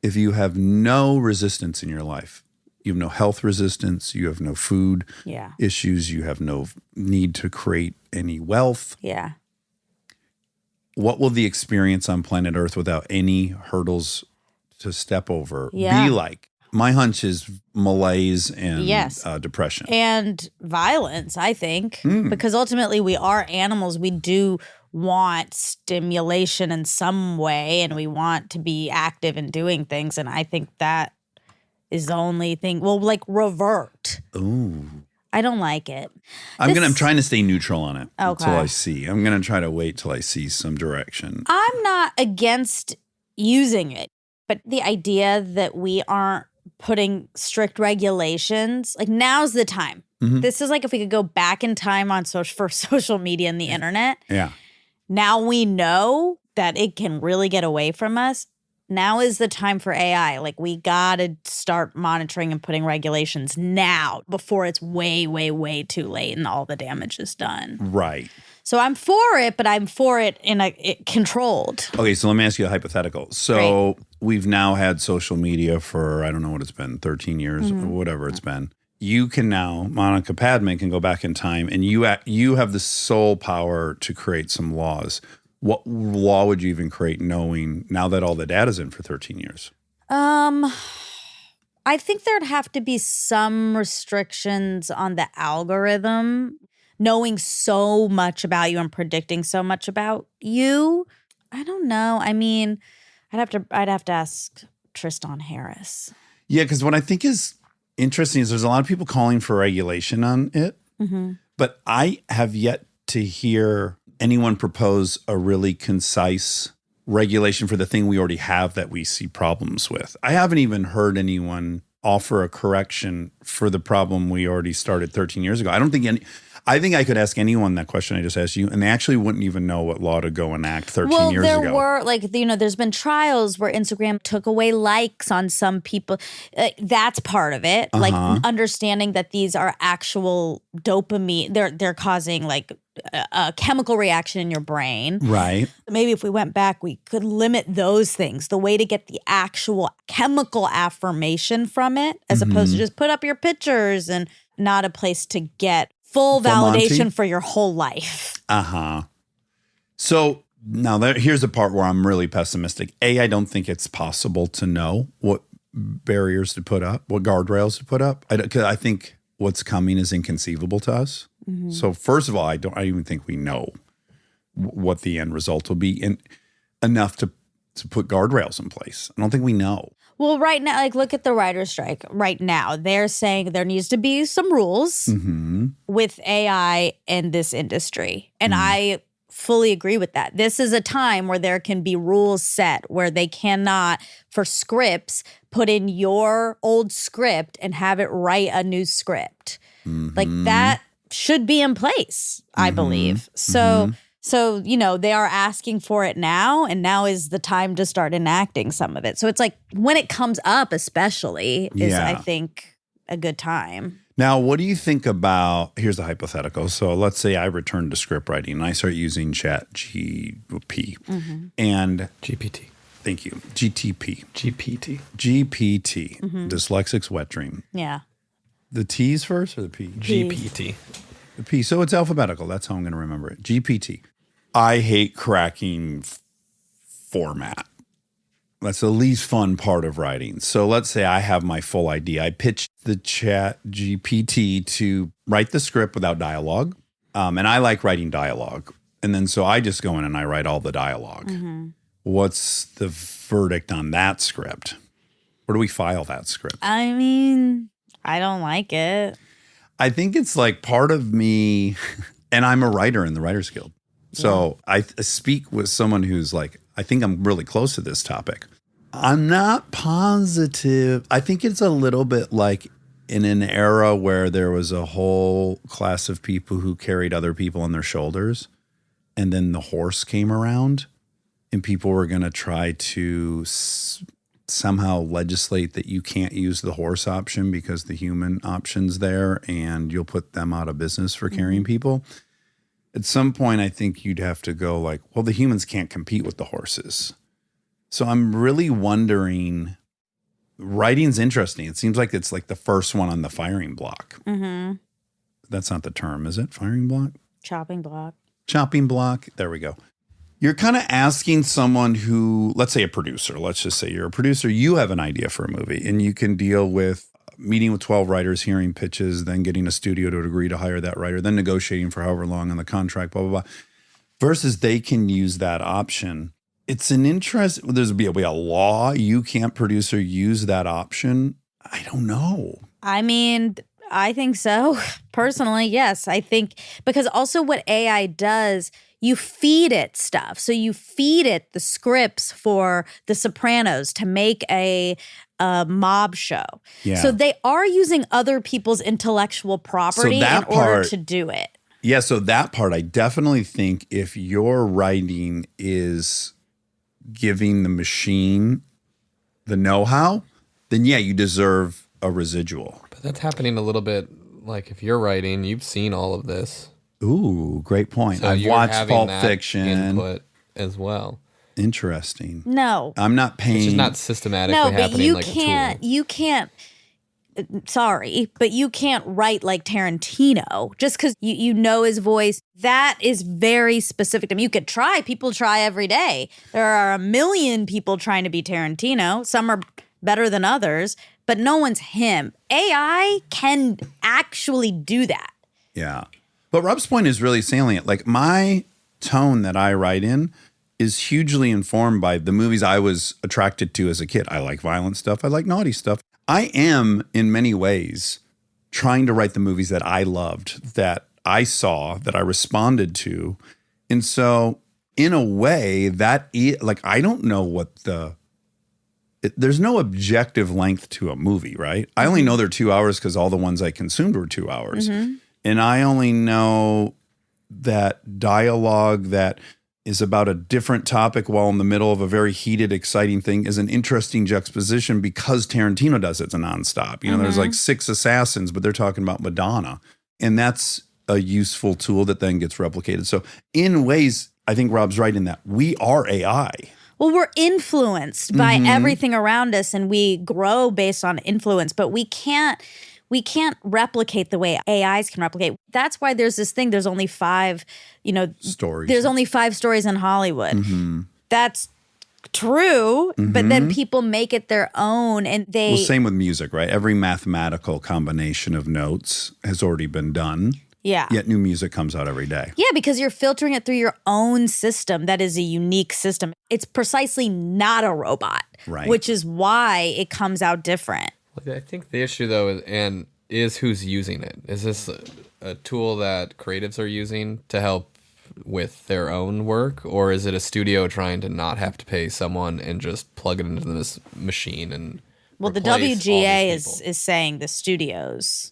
if you have no resistance in your life. You have no health resistance. You have no food Yeah. issues. You have no need to create any wealth. Yeah. What will the experience on planet Earth without any hurdles to step over Yeah. be like? My hunch is malaise and Yes. depression. And violence, I think, Hmm. because ultimately we are animals. We do want stimulation in some way, and we want to be active in doing things. And I think that is the only thing. Well, like revert. Ooh. I don't like it. I'm This- trying to stay neutral on it Okay. until I see. I'm going to try to wait till I see some direction. I'm not against using it, but the idea that we aren't putting strict regulations, like now's the time. Mhm. This is like if we could go back in time on for social media and the internet. Yeah. Now we know that it can really get away from us. Now is the time for AI. Like we got to start monitoring and putting regulations now before it's way, way, way too late and all the damage is done. Right. So I'm for it, but I'm for it controlled. Okay, so let me ask you a hypothetical. So we've now had social media for, I don't know what it's been, 13 years or whatever it's been. You can now, Monica Padman can go back in time and you have the sole power to create some laws. What law would you even create knowing now that all the data's in for 13 years? I think there'd have to be some restrictions on the algorithm, knowing so much about you and predicting so much about you. I don't know. I mean, I'd have to ask Tristan Harris. Yeah, because what I think is interesting is there's a lot of people calling for regulation on it, but I have yet to hear anyone propose a really concise regulation for the thing we already have that we see problems with. I haven't even heard anyone offer a correction for the problem we already started 13 years ago. I think I could ask anyone that question I just asked you, and they actually wouldn't even know what law to go enact 13 years ago. Well, there were there's been trials where Instagram took away likes on some people. That's part of it. Like understanding that these are actual dopamine. They're causing like a chemical reaction in your brain. Right. Maybe if we went back, we could limit those things. The way to get the actual chemical affirmation from it, as opposed to just put up your pictures and not a place to get full validation Monty? for your whole life. So now here's the part where I'm really pessimistic. I don't think it's possible to know what barriers to put up, what guardrails to put up. Because I think what's coming is inconceivable to us. So first of all, I even think we know what the end result will be, and enough to put guardrails in place. I don't think we know. Well, right now, like look at the writer's strike. Right now, they're saying there needs to be some rules with AI in this industry. And I fully agree with that. This is a time where there can be rules set where they cannot, for scripts, put in your old script and have it write a new script. Like that should be in place, I believe. So, they are asking for it now, and now is the time to start enacting some of it. So it's like when it comes up, especially, is I think a good time. Now, what do you think about, here's the hypothetical. So let's say I return to script writing and I start using ChatGPT and GPT. Thank you. GTP. GPT. Dyslexic's wet dream. Yeah. The T's first or the P? GPT. The P. So it's alphabetical. That's how I'm going to remember it. GPT. I hate cracking format. That's the least fun part of writing. So let's say I have my full idea. I pitch the Chat GPT to write the script without dialogue. And I like writing dialogue. And then so I just go in and I write all the dialogue. What's the verdict on that script? Where do we file that script? I mean, I don't like it. I think it's like part of me, and I'm a writer in the Writers Guild. So I speak with someone who's like, I think I'm really close to this topic. I'm not positive. I think it's a little bit like in an era where there was a whole class of people who carried other people on their shoulders. And then the horse came around and people were going to try to somehow legislate that you can't use the horse option because the human option's there and you'll put them out of business for carrying people. At some point, I think you'd have to go like, well, the humans can't compete with the horses. So I'm really wondering, writing's interesting. It seems like it's like the first one on the firing block. That's not the term, is it? Firing block? Chopping block. Chopping block. There we go. You're kind of asking someone who, let's say a producer, let's just say you're a producer, you have an idea for a movie and you can deal with meeting with 12 writers, hearing pitches, then getting a studio to agree to hire that writer, then negotiating for however long on the contract, blah, blah, blah. Versus they can use that option. It's an interest. There's be a law. You can't produce or use that option. I don't know. I mean, I think so. Personally, yes. I think because also what AI does, you feed it stuff. So you feed it the scripts for The Sopranos to make a mob show. Yeah. So they are using other people's intellectual property in order to do it. Yeah, so that part, I definitely think if your writing is giving the machine the know-how, then yeah, you deserve a residual. But that's happening a little bit, like if you're writing, you've seen all of this. Ooh, great point. So I've you're watched having Pulp that Fiction. input as well. Interesting. No. I'm not paying. It's just not systematically No, but happening you like can't. a tool. You can't. Sorry, but you can't write like Tarantino just because you know his voice. That is very specific to him. You could try. People try every day. There are a million people trying to be Tarantino. Some are better than others, but no one's him. AI can actually do that. Yeah. But Rob's point is really salient. Like my tone that I write in is hugely informed by the movies I was attracted to as a kid. I like violent stuff. I like naughty stuff. I am, in many ways, trying to write the movies that I loved, that I saw, that I responded to. And so, in a way, I don't know what there's no objective length to a movie, right? I only know they're 2 hours because all the ones I consumed were 2 hours. And I only know that dialogue that is about a different topic while in the middle of a very heated, exciting thing is an interesting juxtaposition because Tarantino does it. It's a nonstop. There's like 6 assassins, but they're talking about Madonna. And that's a useful tool that then gets replicated. So in ways, I think Rob's right in that we are AI. Well, we're influenced by everything around us, and we grow based on influence, but we can't replicate the way AIs can replicate. That's why there's this thing. There's only 5, Stories. There's only 5 stories in Hollywood. That's true, but then people make it their own, and Well, same with music, right? Every mathematical combination of notes has already been done. Yeah. Yet new music comes out every day. Yeah, because you're filtering it through your own system that is a unique system. It's precisely not a robot, Right. which is why it comes out different. I think the issue, though, is who's using it. Is this a tool that creatives are using to help with their own work, or is it a studio trying to not have to pay someone and just plug it into this machine and Well, the replace all WGA these people? is saying the studios.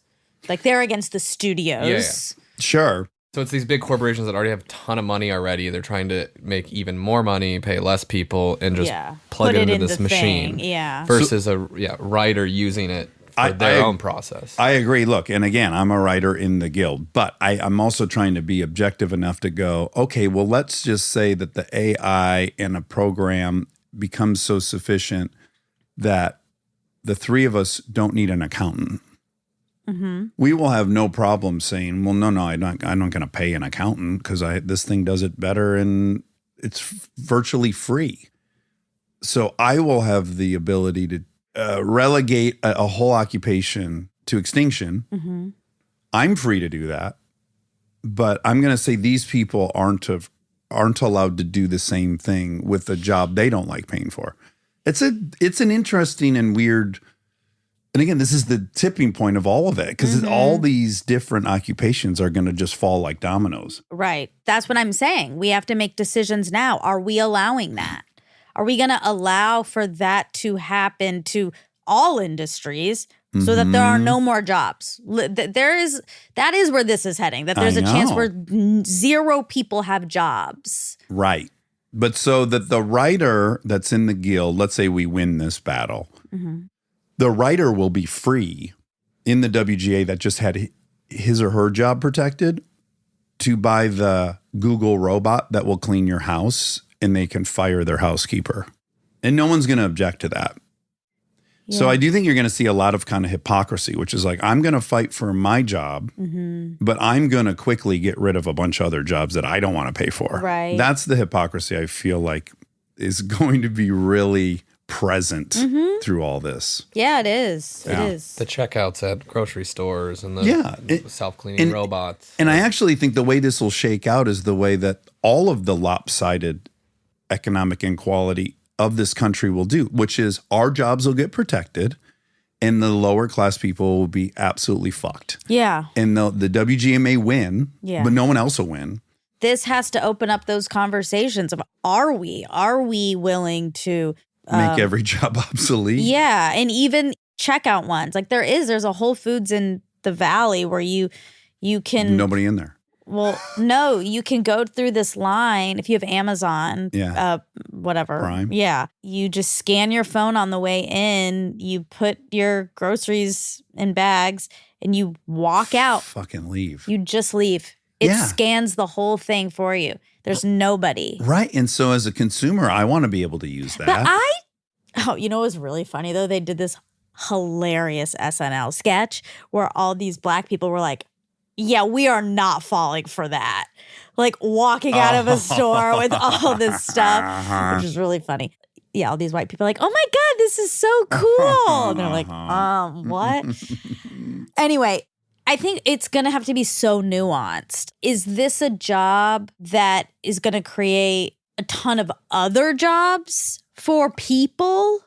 Like, they're against the studios. Sure. So it's these big corporations that already have a ton of money already. They're trying to make even more money, pay less people, and just plug Put it into in this the machine. thing. Yeah. Versus a writer using it for their own process. I agree. Look, and again, I'm a writer in the guild, but I'm also trying to be objective enough to go, okay, well, let's just say that the AI and a program becomes so sufficient that the 3 of us don't need an accountant. We will have no problem saying, well, no, I'm not going to pay an accountant because this thing does it better and it's virtually free. So I will have the ability to relegate a whole occupation to extinction. I'm free to do that, but I'm going to say these people aren't allowed to do the same thing with a job they don't like paying for. It's an interesting and weird. And again, this is the tipping point of all of it because all these different occupations are going to just fall like dominoes. Right. That's what I'm saying. We have to make decisions now. Are we allowing that? Are we going to allow for that to happen to all industries so that there are no more jobs? That is where this is heading, that there's a chance where 0 people have jobs. Right. But so that the writer that's in the guild, let's say we win this battle, the writer will be free in the WGA that just had his or her job protected to buy the Google robot that will clean your house and they can fire their housekeeper. And no one's going to object to that. Yeah. So I do think you're going to see a lot of kind of hypocrisy, which is like, I'm going to fight for my job, but I'm going to quickly get rid of a bunch of other jobs that I don't want to pay for. Right. That's the hypocrisy I feel like is going to be really present through all this. Yeah, it is. Yeah. It is. The checkouts at grocery stores and the self-cleaning robots. And I actually think the way this will shake out is the way that all of the lopsided economic inequality of this country will do, which is our jobs will get protected and the lower class people will be absolutely fucked. Yeah. And the WGA may win, but no one else will win. This has to open up those conversations of are we willing to make every job obsolete? Yeah, and even checkout ones. Like there's a Whole Foods in the Valley where you can nobody in there. Well, no, you can go through this line if you have Amazon, whatever. Prime. Yeah. You just scan your phone on the way in, you put your groceries in bags, and you walk out. Fucking leave. You just leave. It scans the whole thing for you. There's nobody. Right. And so as a consumer, I want to be able to use that. But you know what was really funny, though? They did this hilarious SNL sketch where all these Black people were like, yeah, we are not falling for that. Like walking out of a store with all this stuff, which is really funny. Yeah, all these white people are like, oh my God, this is so cool. And they're like, what? Anyway, I think it's going to have to be so nuanced. Is this a job that is going to create a ton of other jobs for people?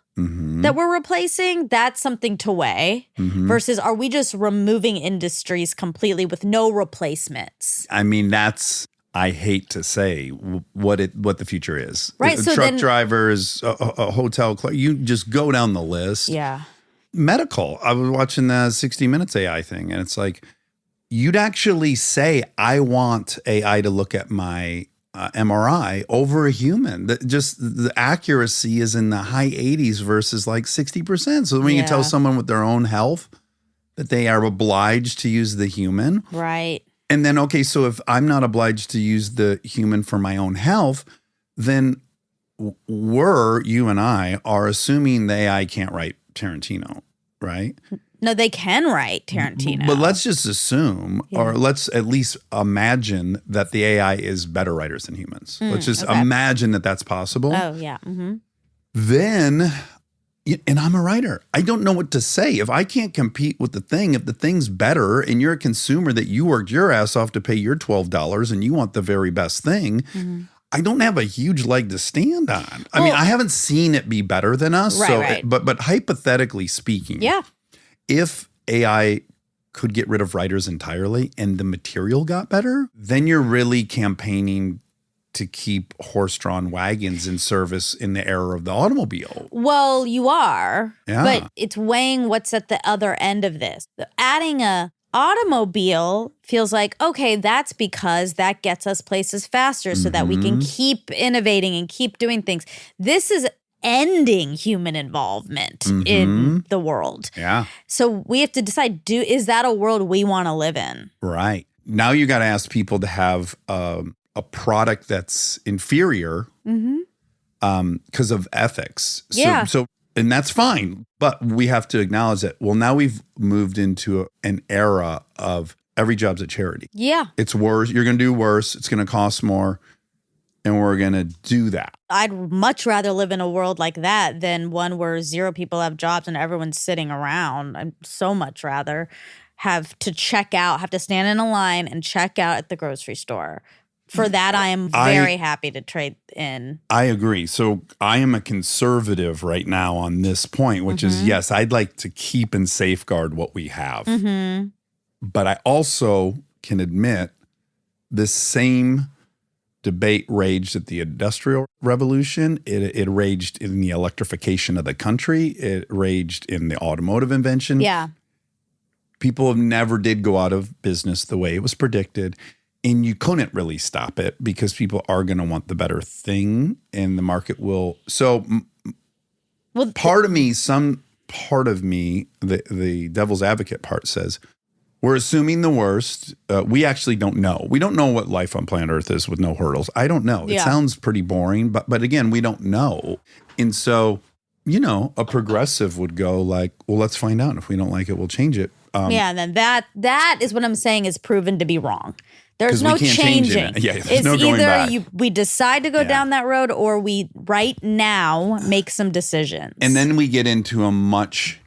that we're replacing, that's something to weigh. Versus, are we just removing industries completely with no replacements? I mean, that's, I hate to say what the future is. Right, so truck then- drivers, a hotel clerk, you just go down the list. Yeah. Medical. I was watching the 60 Minutes AI thing, and it's like, you'd actually say, I want AI to look at my MRI over a human. Just the accuracy is in the high 80s versus like 60%. So when you tell someone with their own health that they are obliged to use the human. Right. And then, okay, so if I'm not obliged to use the human for my own health, then you and I are assuming the AI can't write Tarantino, right? No, they can write Tarantino. But let's just assume, or let's at least imagine that the AI is better writers than humans. Let's just imagine that that's possible. Oh, yeah. Mm-hmm. Then, and I'm a writer. I don't know what to say. If I can't compete with the thing, if the thing's better and you're a consumer that you worked your ass off to pay your $12 and you want the very best thing, I don't have a huge leg to stand on. I mean, I haven't seen it be better than us. Right. But hypothetically speaking, if AI could get rid of writers entirely and the material got better, then you're really campaigning to keep horse-drawn wagons in service in the era of the automobile. Well, you are, Yeah. but it's weighing what's at the other end of this. Adding a automobile feels like, okay, that's because that gets us places faster so that we can keep innovating and keep doing things. This is ending human involvement in the world. Yeah. So we have to decide, is that a world we want to live in? Right. Now you got to ask people to have a product that's inferior because of ethics. So, and that's fine. But we have to acknowledge that, well, now we've moved into an era of every job's a charity. Yeah. It's worse. You're going to do worse. It's going to cost more. And we're going to do that. I'd much rather live in a world like that than one where 0 people have jobs and everyone's sitting around. I'd so much rather have to check out, have to stand in a line and check out at the grocery store. For that, I am very happy to trade in. I agree. So I am a conservative right now on this point, which is, yes, I'd like to keep and safeguard what we have. But I also can admit this same debate raged at the Industrial Revolution. It raged in the electrification of the country. It raged in the automotive invention. Yeah. People never did go out of business the way it was predicted. And you couldn't really stop it because people are going to want the better thing and the market will. So part of me, the devil's advocate part says, we're assuming the worst. We actually don't know. We don't know what life on planet Earth is with no hurdles. I don't know. It sounds pretty boring, but again, we don't know. And so, a progressive would go like, well, let's find out. If we don't like it, we'll change it. And then that is what I'm saying is proven to be wrong. There's no changing. There's no going back. We decide to go down that road or we right now make some decisions. And then we get into a much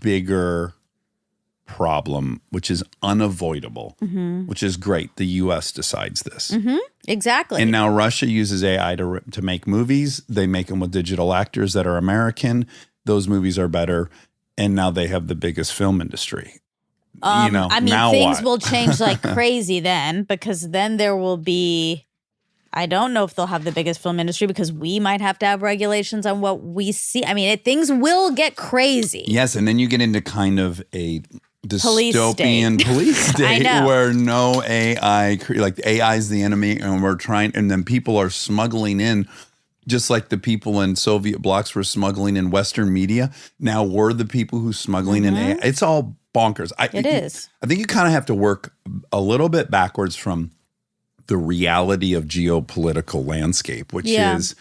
bigger problem, which is unavoidable, which is great. The U.S. decides this. Exactly. And now Russia uses AI to make movies. They make them with digital actors that are American. Those movies are better. And now they have the biggest film industry. Things will change like crazy then, because then there will be, I don't know if they'll have the biggest film industry because we might have to have regulations on what we see. I mean, things will get crazy. Yes, and then you get into kind of a dystopian police state where no AI, like AI is the enemy, and then people are smuggling in, just like the people in Soviet blocs were smuggling in Western media. Now we're the people who's smuggling in AI. It's all bonkers. It is. I think you kind of have to work a little bit backwards from the reality of geopolitical landscape, which is,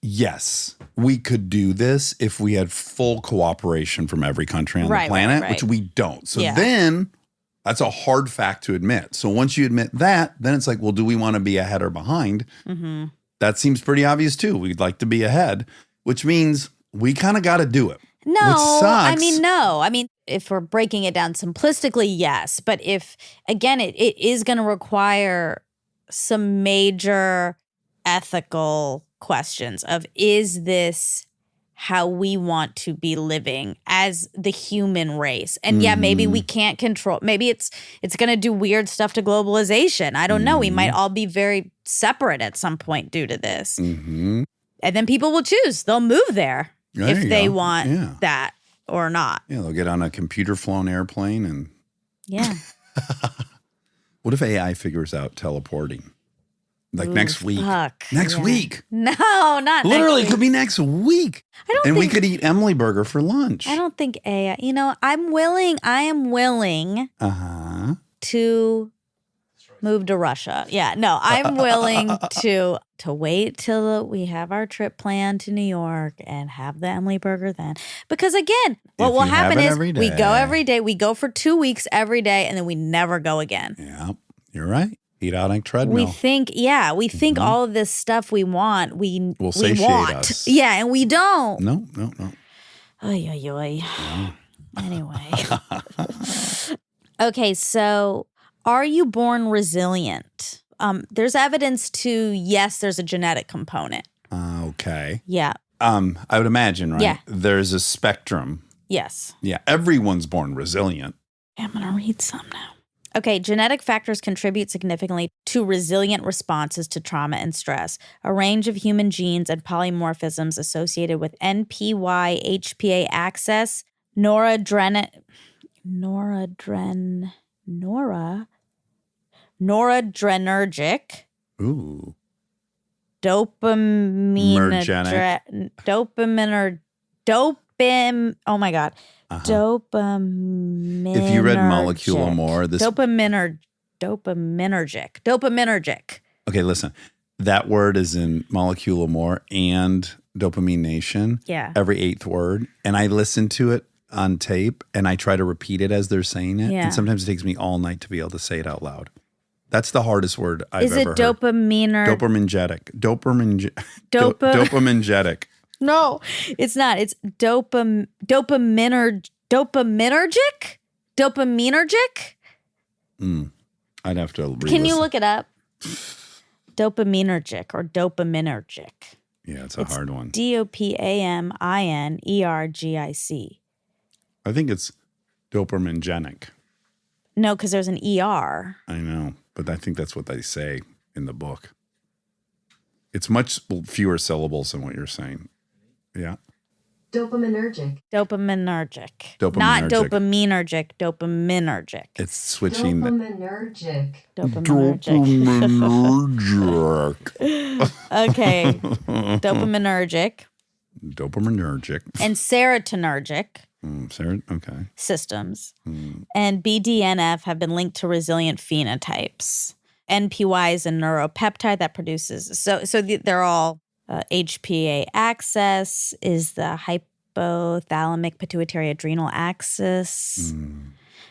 yes, we could do this if we had full cooperation from every country on the planet, which we don't. So then that's a hard fact to admit. So once you admit that, then it's like, well, do we want to be ahead or behind? That seems pretty obvious too. We'd like to be ahead, which means we kind of got to do it. No, I mean, if we're breaking it down simplistically, yes. But if, again, it is going to require some major ethical questions of, is this how we want to be living as the human race. And yeah, maybe we can't control. Maybe it's going to do weird stuff to globalization. I don't know. We might all be very separate at some point due to this. And then people will choose. They'll move there if they want that or not. Yeah, they'll get on a computer-flown airplane and... Yeah. What if AI figures out teleporting? Like next week. Fuck. Next week. No, not Literally, next it could be next week. And we could eat Emily Burger for lunch. I don't think AI. You know, I am willing to move to Russia. Yeah, no, I'm willing to wait till we have our trip planned to New York and have the Emily Burger then. Because again, what will happen is we go every day. We go for 2 weeks every day, and then we never go again. Yeah, you're right. Eat out on a treadmill. We think all of this stuff we want, we satiate want. us. Yeah, and we don't. No. Oy, oy, oy. Anyway. Okay, so are you born resilient? There's evidence to, yes, there's a genetic component. Okay. Yeah. I would imagine, right? Yeah. There's a spectrum. Yes. Yeah, everyone's born resilient. I'm going to read some now. Okay, genetic factors contribute significantly to resilient responses to trauma and stress. A range of human genes and polymorphisms associated with NPY, HPA axis, noradrenergic, Ooh. Dopaminergic. If you read Molecular More, this dopaminergic. Okay, listen. That word is in Molecular More and Dopamine Nation. Yeah. Every 8th word. And I listen to it on tape and I try to repeat it as they're saying it. Yeah. And sometimes it takes me all night to be able to say it out loud. That's the hardest word I've Is ever it heard. dopaminergic? Dopaminergic. No, it's not. It's dopaminergic? Dopaminergic? I'd have to re-listen. Can you look it up? Dopaminergic or dopaminergic. Yeah, it's a hard one. dopaminergic. I think it's dopamingenic. No, because there's an ER. I know, but I think that's what they say in the book. It's much fewer syllables than what you're saying. Yeah. Dopaminergic. Dopaminergic. Dopaminergic. Not dopaminergic, dopaminergic. It's switching. Dopaminergic. Dopaminergic. Okay. Dopaminergic. Dopaminergic. And serotonergic Okay. systems. And BDNF have been linked to resilient phenotypes. NPY is a neuropeptide that produces. So they're all HPA axis is the hypothalamic pituitary adrenal axis.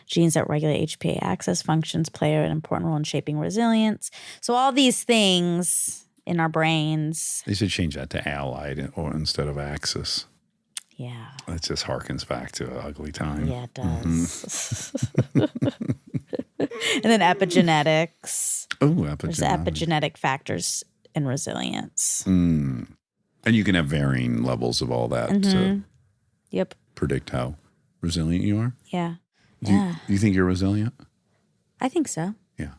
Genes that regulate HPA axis functions play an important role in shaping resilience. So all these things in our brains. They should change that to allied or instead of axis. Yeah. That just harkens back to an ugly time. Yeah, it does. And then epigenetics. Oh, There's epigenetic factors in resilience. And you can have varying levels of all that to predict how resilient you are. Yeah. Do you think you're resilient? I think so. Yeah,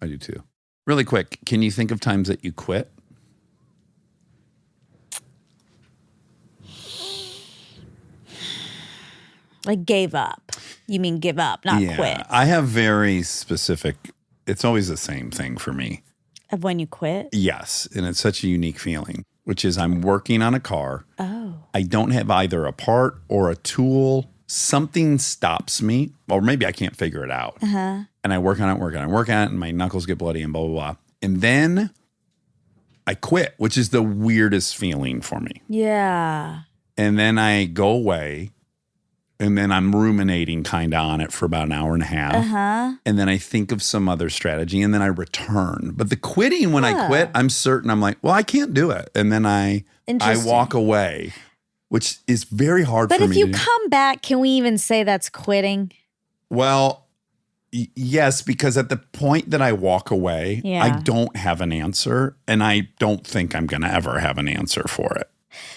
I do too. Really quick, can you think of times that you quit? Like gave up. You mean give up, not quit. I have very specific, it's always the same thing for me. Of when you quit? Yes, and it's such a unique feeling, which is I'm working on a car. Oh. I don't have either a part or a tool. Something stops me, or maybe I can't figure it out. And I work on it, and my knuckles get bloody and blah, blah, blah. And then I quit, which is the weirdest feeling for me. Yeah. And then I go away, and then I'm ruminating kind of on it for about an hour and a half. And then I think of some other strategy, and then I return. But the quitting, when I quit, I'm certain I'm like, well, I can't do it. And then I walk away, which is very hard for me. But if you come back, can we even say that's quitting? Well, yes, because at the point that I walk away, I don't have an answer, and I don't think I'm going to ever have an answer for it.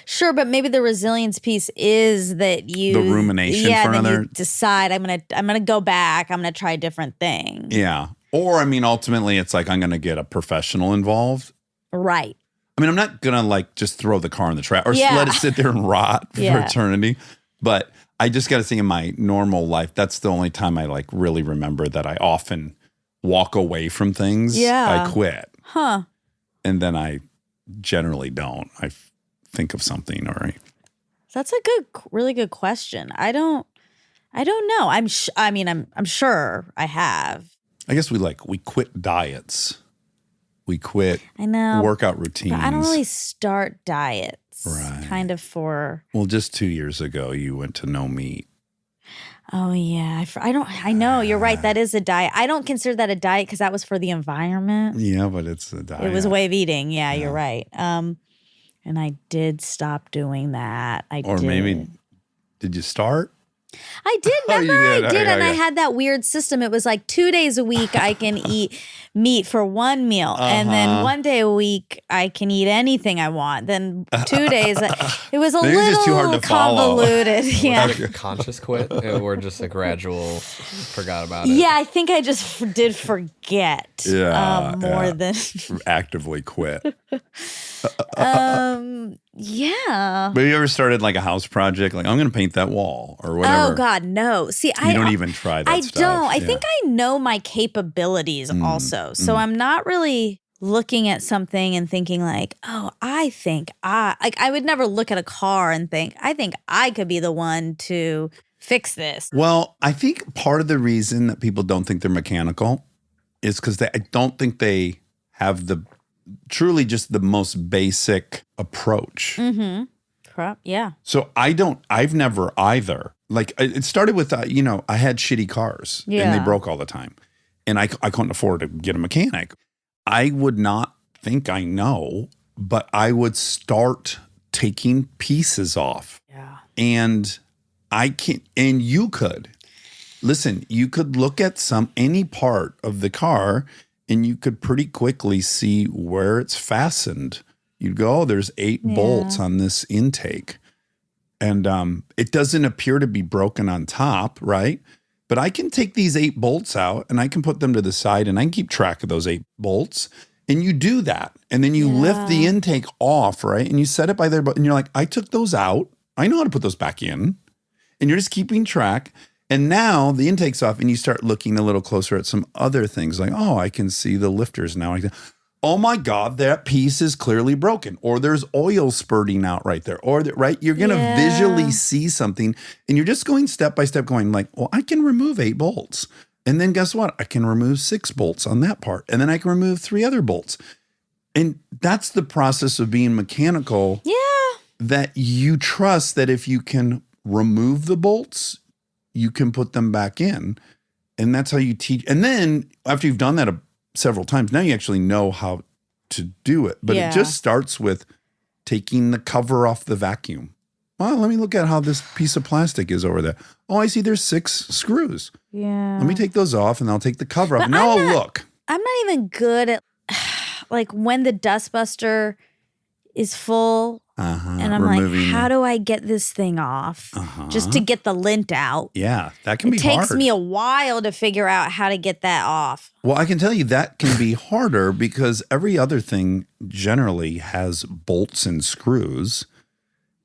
Sure, but maybe the resilience piece is that you The rumination for then another- you decide I'm gonna go back. I'm gonna try different things. Yeah. Or, I mean, ultimately, it's like I'm going to get a professional involved. Right. I mean, I'm not going to like just throw the car in the trash or Yeah. let it sit there and rot for Yeah. eternity. But I just got to say in my normal life, that's the only time I like really remember that I often walk away from things. Yeah. I quit. Huh. And then I generally don't. I think of something or That's a really good question. I don't know. I'm sure I have. I guess we quit diets. We quit I know. workout routines. But I don't really start diets. Right. Kind of for. Well, just 2 years ago, you went to no meat. Oh yeah, I know you're right. That is a diet. I don't consider that a diet because that was for the environment. Yeah, but it's a diet. It was a way of eating. Yeah, you're right. And I did stop doing that. Maybe did you start? I did. Oh, you Remember, did. I did, Okay, and I okay. had that weird system. It was like 2 days a week I can eat meat for one meal, and then 1 day a week I can eat anything I want. Then 2 days, it was a Maybe it's just too hard little to follow. convoluted. Yeah, Was it a conscious quit or just a gradual forgot about it? yeah. I think I just did forget. Yeah, more yeah. than Actively quit. yeah. But you ever started like a house project? Like, I'm going to paint that wall or whatever. Oh God, no. See, You don't even try that I stuff. don't. I Yeah. think I know my capabilities also. So I'm not really looking at something and thinking like, oh, I would never look at a car and think, I think I could be the one to fix this. Well, I think part of the reason that people don't think they're mechanical is because I don't think they have truly just the most basic approach. Crap. Yeah. So I've never either. Like it started with, I had shitty cars and Yeah. they broke all the time and I couldn't afford to get a mechanic. I would not think I know, but I would start taking pieces off. Yeah. And you could look at any part of the car and you could pretty quickly see where it's fastened. You'd go, oh, there's 8 bolts on this intake. And it doesn't appear to be broken on top, right? But I can take these 8 bolts out and I can put them to the side and I can keep track of those 8 bolts. And you do that. And then you lift the intake off, right? And you set it by there. And you're like, I took those out. I know how to put those back in. And you're just keeping track. And now the intake's off and you start looking a little closer at some other things like, oh, I can see the lifters now. Oh my God, that piece is clearly broken. Or there's oil spurting out right there. Or, right, you're going to visually see something. And you're just going step by step going like, well, I can remove 8 bolts. And then guess what? I can remove 6 bolts on that part. And then I can remove 3 other bolts. And that's the process of being mechanical. Yeah. That you trust that if you can remove the bolts, you can put them back in. And that's how you teach. And then after you've done that several times, now you actually know how to do it. But it just starts with taking the cover off the vacuum. Well, let me look at how this piece of plastic is over there. Oh, I see there's 6 screws. Yeah. Let me take those off and I'll take the cover off. But Now I'll look. I'm not even good at like when the dustbuster is full and I'm like, how do I get this thing off just to get the lint out? Yeah, that can be It hard. takes me a while to figure out how to get that off. Well, I can tell you that can be harder because every other thing generally has bolts and screws.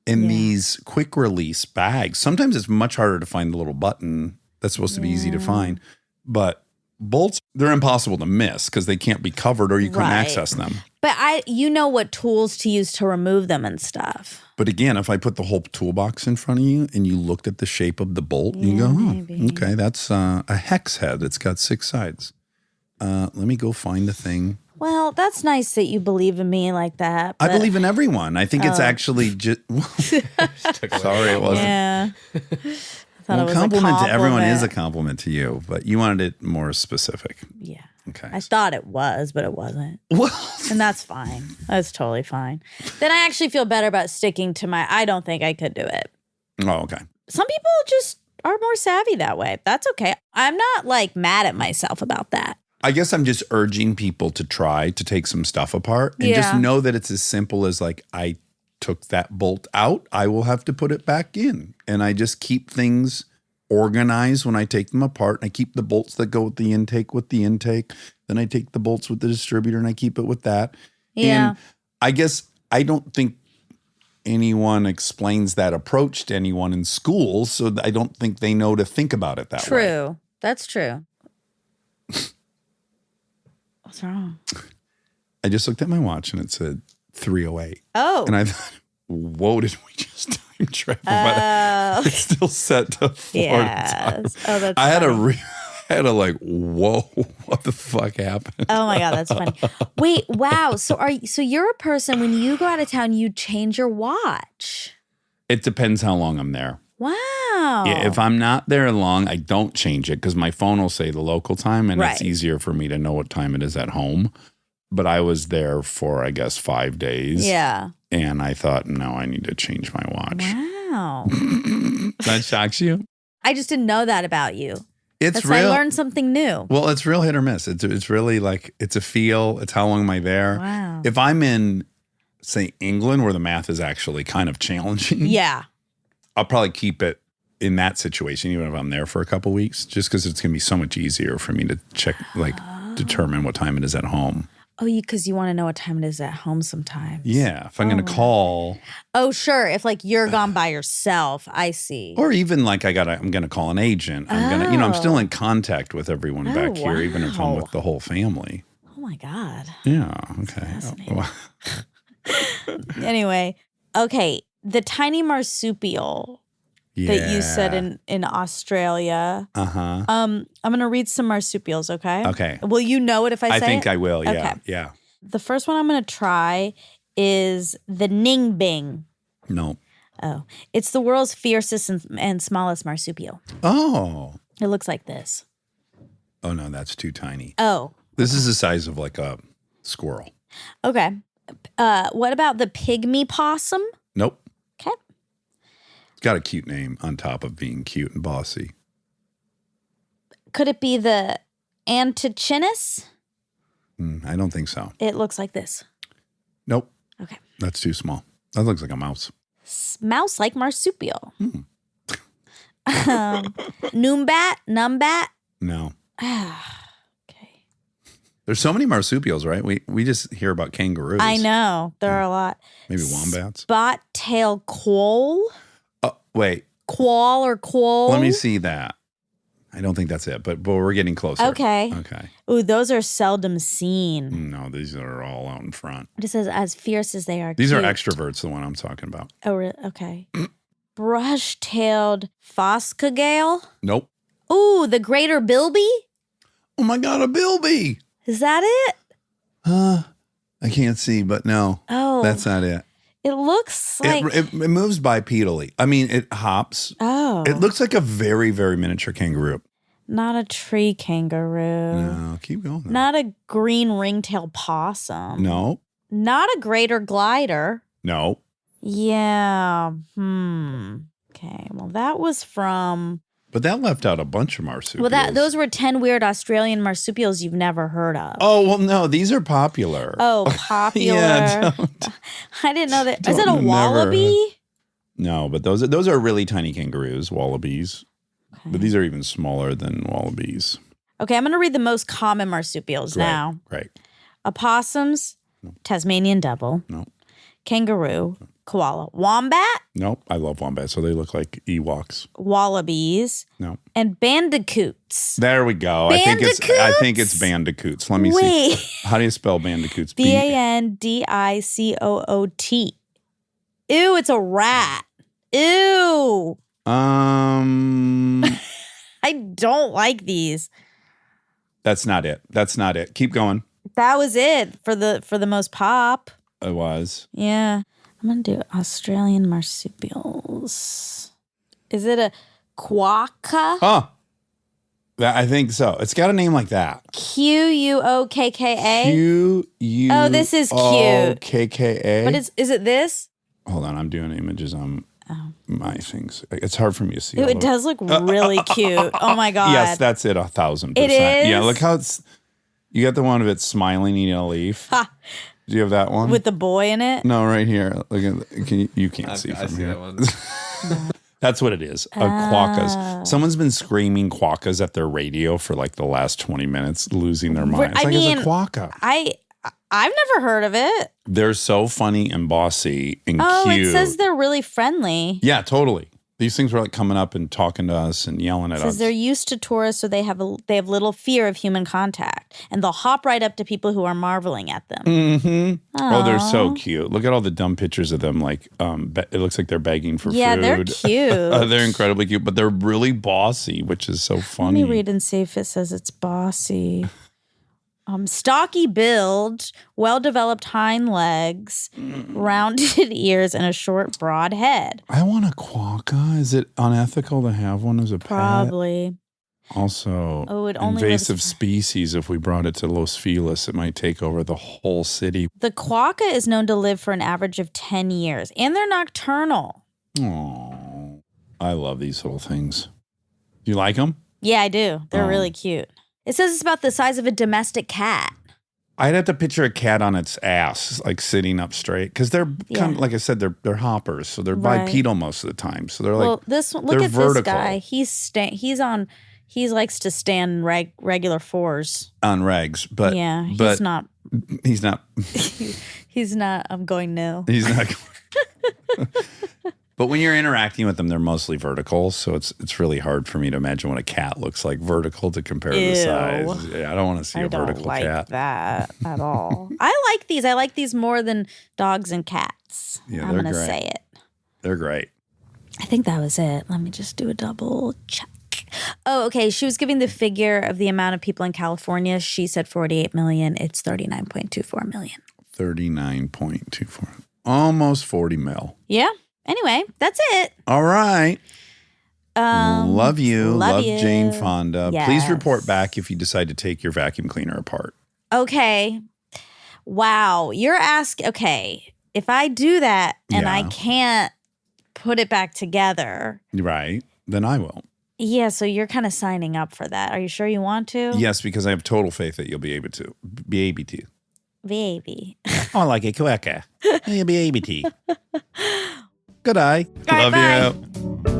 In these quick release bags, sometimes it's much harder to find the little button that's supposed to be easy to find. But bolts, they're impossible to miss because they can't be covered or you couldn't access them. But you know what tools to use to remove them and stuff. But again, if I put the whole toolbox in front of you and you looked at the shape of the bolt, you go, oh, okay, that's a hex head. It's got 6 sides. Let me go find the thing. Well, that's nice that you believe in me like that. I believe in everyone. I think it's actually just. Sorry, it wasn't. Yeah. Well, compliment to everyone is a compliment to you, but you wanted it more specific. Yeah. Okay. I thought it was, but it wasn't. Well, and that's fine. That's totally fine. Then I actually feel better about sticking to I don't think I could do it. Oh, okay. Some people just are more savvy that way. That's okay. I'm not like mad at myself about that. I guess I'm just urging people to try to take some stuff apart and just know that it's as simple as like, I took that bolt out, I will have to put it back in. And I just keep things organized when I take them apart. And I keep the bolts that go with the intake. Then I take the bolts with the distributor and I keep it with that. Yeah. And I guess I don't think anyone explains that approach to anyone in school, so I don't think they know to think about it that way. True. That's true. What's wrong? I just looked at my watch and it said 3:08. Oh. And I thought, whoa, did we just time travel? But it's still set to Florida time. Yes. Oh, that's I had funny. I had a like, whoa, what the fuck happened? Oh my God, that's funny. Wait, wow. So you're a person, when you go out of town, you change your watch. It depends how long I'm there. Wow. Yeah, if I'm not there long, I don't change it because my phone will say the local time and it's easier for me to know what time it is at home. But I was there for, I guess, 5 days. Yeah. And I thought, no, I need to change my watch. Wow. That shocks you? I just didn't know that about you. It's That's real. I learned something new. Well, it's real hit or miss. It's really like, it's a feel. It's how long am I there? Wow. If I'm in, say, England, where the math is actually kind of challenging. Yeah. I'll probably keep it in that situation, even if I'm there for a couple weeks, just because it's going to be so much easier for me to check, like, determine what time it is at home. Oh, because you want to know what time it is at home sometimes. Yeah. If I'm going to call. Oh, sure. If like you're gone by yourself, I see. Or even like I'm going to call an agent. I'm still in contact with everyone back here, even if I'm with the whole family. Oh my God. Yeah. Okay. Fascinating. Anyway, okay. The tiny marsupial that you said in Australia. Uh-huh. I'm going to read some marsupials, okay? Okay. Will you know it if I say it? I think I will. Yeah. Okay. Yeah. The first one I'm going to try is the ningbing. No. Oh, it's the world's fiercest and smallest marsupial. Oh. It looks like this. Oh, no, that's too tiny. Oh. This is the size of like a squirrel. Okay. What about the pygmy possum? Nope. Okay. It's got a cute name on top of being cute and bossy. Could it be the antechinus? I don't think so. It looks like this. Nope. Okay. That's too small. That looks like a mouse. Mouse like marsupial. Numbat? No. Okay. There's so many marsupials, right? We just hear about kangaroos. I know. There are a lot. Maybe wombats. Spot-tailed quoll? Oh, wait. Quoll or quoll? Let me see that. I don't think that's it, but we're getting closer. Okay. Okay. Ooh, those are seldom seen. No, these are all out in front. It says as fierce as they are These cute. are extroverts, the one I'm talking about. Oh, really? Okay. Brush-tailed phascogale? Nope. Ooh, the greater bilby? Oh my God, a bilby. Is that it? I can't see, but no. Oh. That's not it. It looks like... It moves bipedally. I mean, it hops. Oh. It looks like a very, very miniature kangaroo. Not a tree kangaroo. No, keep going. Not a green ringtail possum. No. Not a greater glider. No. Yeah. Okay. Well, that was from... But that left out a bunch of marsupials. Well, those were 10 weird Australian marsupials you've never heard of. Oh, well, no, these are popular. Oh, popular. Yeah, I didn't know that. Is it a Don't wallaby? No, but those are really tiny kangaroos, wallabies. Okay. But these are even smaller than wallabies. Okay, I'm going to read the most common marsupials now. Right. Opossums, No. Tasmanian devil, No. kangaroo, koala, wombat, Nope. I love wombats, so they look like Ewoks. wallabies, No. and bandicoots. There we go. I think it's bandicoots. Let me Wait. see. How do you spell bandicoots? BANDICOOT. Ew, it's a rat. Ew. I don't like these. That's not it. That's not it. Keep going. That was it for the most pop. It was. Yeah. I'm going to do Australian marsupials. Is it a quokka? Oh, I think so. It's got a name like that. QUOKKA? QU. Oh, this is cute. KKA. But is it this? Hold on, I'm doing images on my things. It's hard for me to see. Ew, it does look really cute. Oh my God. Yes, that's it. 1,000%. It is? Yeah, look how it's. You got the one of it smiling eating a leaf. Ha. Do you have that one? With the boy in it? No, right here. Look at you can't see I from see here. that one. That's what it is. Quokkas. Someone's been screaming quokkas at their radio for like the last 20 minutes, losing their mind. It's it's a quokka. I've never heard of it. They're so funny and bossy and Oh, cute. it says they're really friendly. Yeah, totally. These things were like coming up and talking to us and yelling at It says us. they're used to tourists, so they have little fear of human contact, and they'll hop right up to people who are marveling at them. Mm-hmm. Oh, they're so cute. Look at all the dumb pictures of them. Like, it looks like they're begging for food. Yeah, they're cute. They're incredibly cute, but they're really bossy, which is so funny. Let me read and see if it says it's bossy. Stocky build, well-developed hind legs, rounded ears, and a short, broad head. I want a quokka. Is it unethical to have one as a pet? Probably. Also, it only invasive lives- species. If we brought it to Los Feliz, it might take over the whole city. The quokka is known to live for an average of 10 years, and they're nocturnal. Oh, I love these little things. Do you like them? Yeah, I do. They're Oh. really cute. It says it's about the size of a domestic cat. I'd have to picture a cat on its ass, like sitting up straight, because they're kind of, like I said, they're hoppers, so they're Right. bipedal most of the time. So they're Well, like, this look they're at vertical. this guy. He likes to stand regular fours. on regs, but Yeah, but he's not. He's not. He's not. I'm going no. He's not. But when you're interacting with them, they're mostly vertical, so it's really hard for me to imagine what a cat looks like vertical to compare the size. Yeah, I don't want to see I a don't vertical like cat. that at all. I like these. I like these more than dogs and cats. Yeah, I'm they're gonna great. say it. They're great. I think that was it. Let me just do a double check. Oh, okay. She was giving the figure of the amount of people in California. She said 48 million. It's 39.24 million. 39.24, almost 40 mil. Yeah. Anyway, that's it. All right. Love you. love Jane you. Fonda. Yes. Please report back if you decide to take your vacuum cleaner apart. Okay. Wow. You're asking. Okay. If I do that and I Yeah. can't put it back together. Right. Then I will. Yeah. So you're kind of signing up for that. Are you sure you want to? Yes, because I have total faith that you'll be able to. Be able to. Baby. Oh, like a quacker. You'll be able to. Good eye. All right, Love bye. you.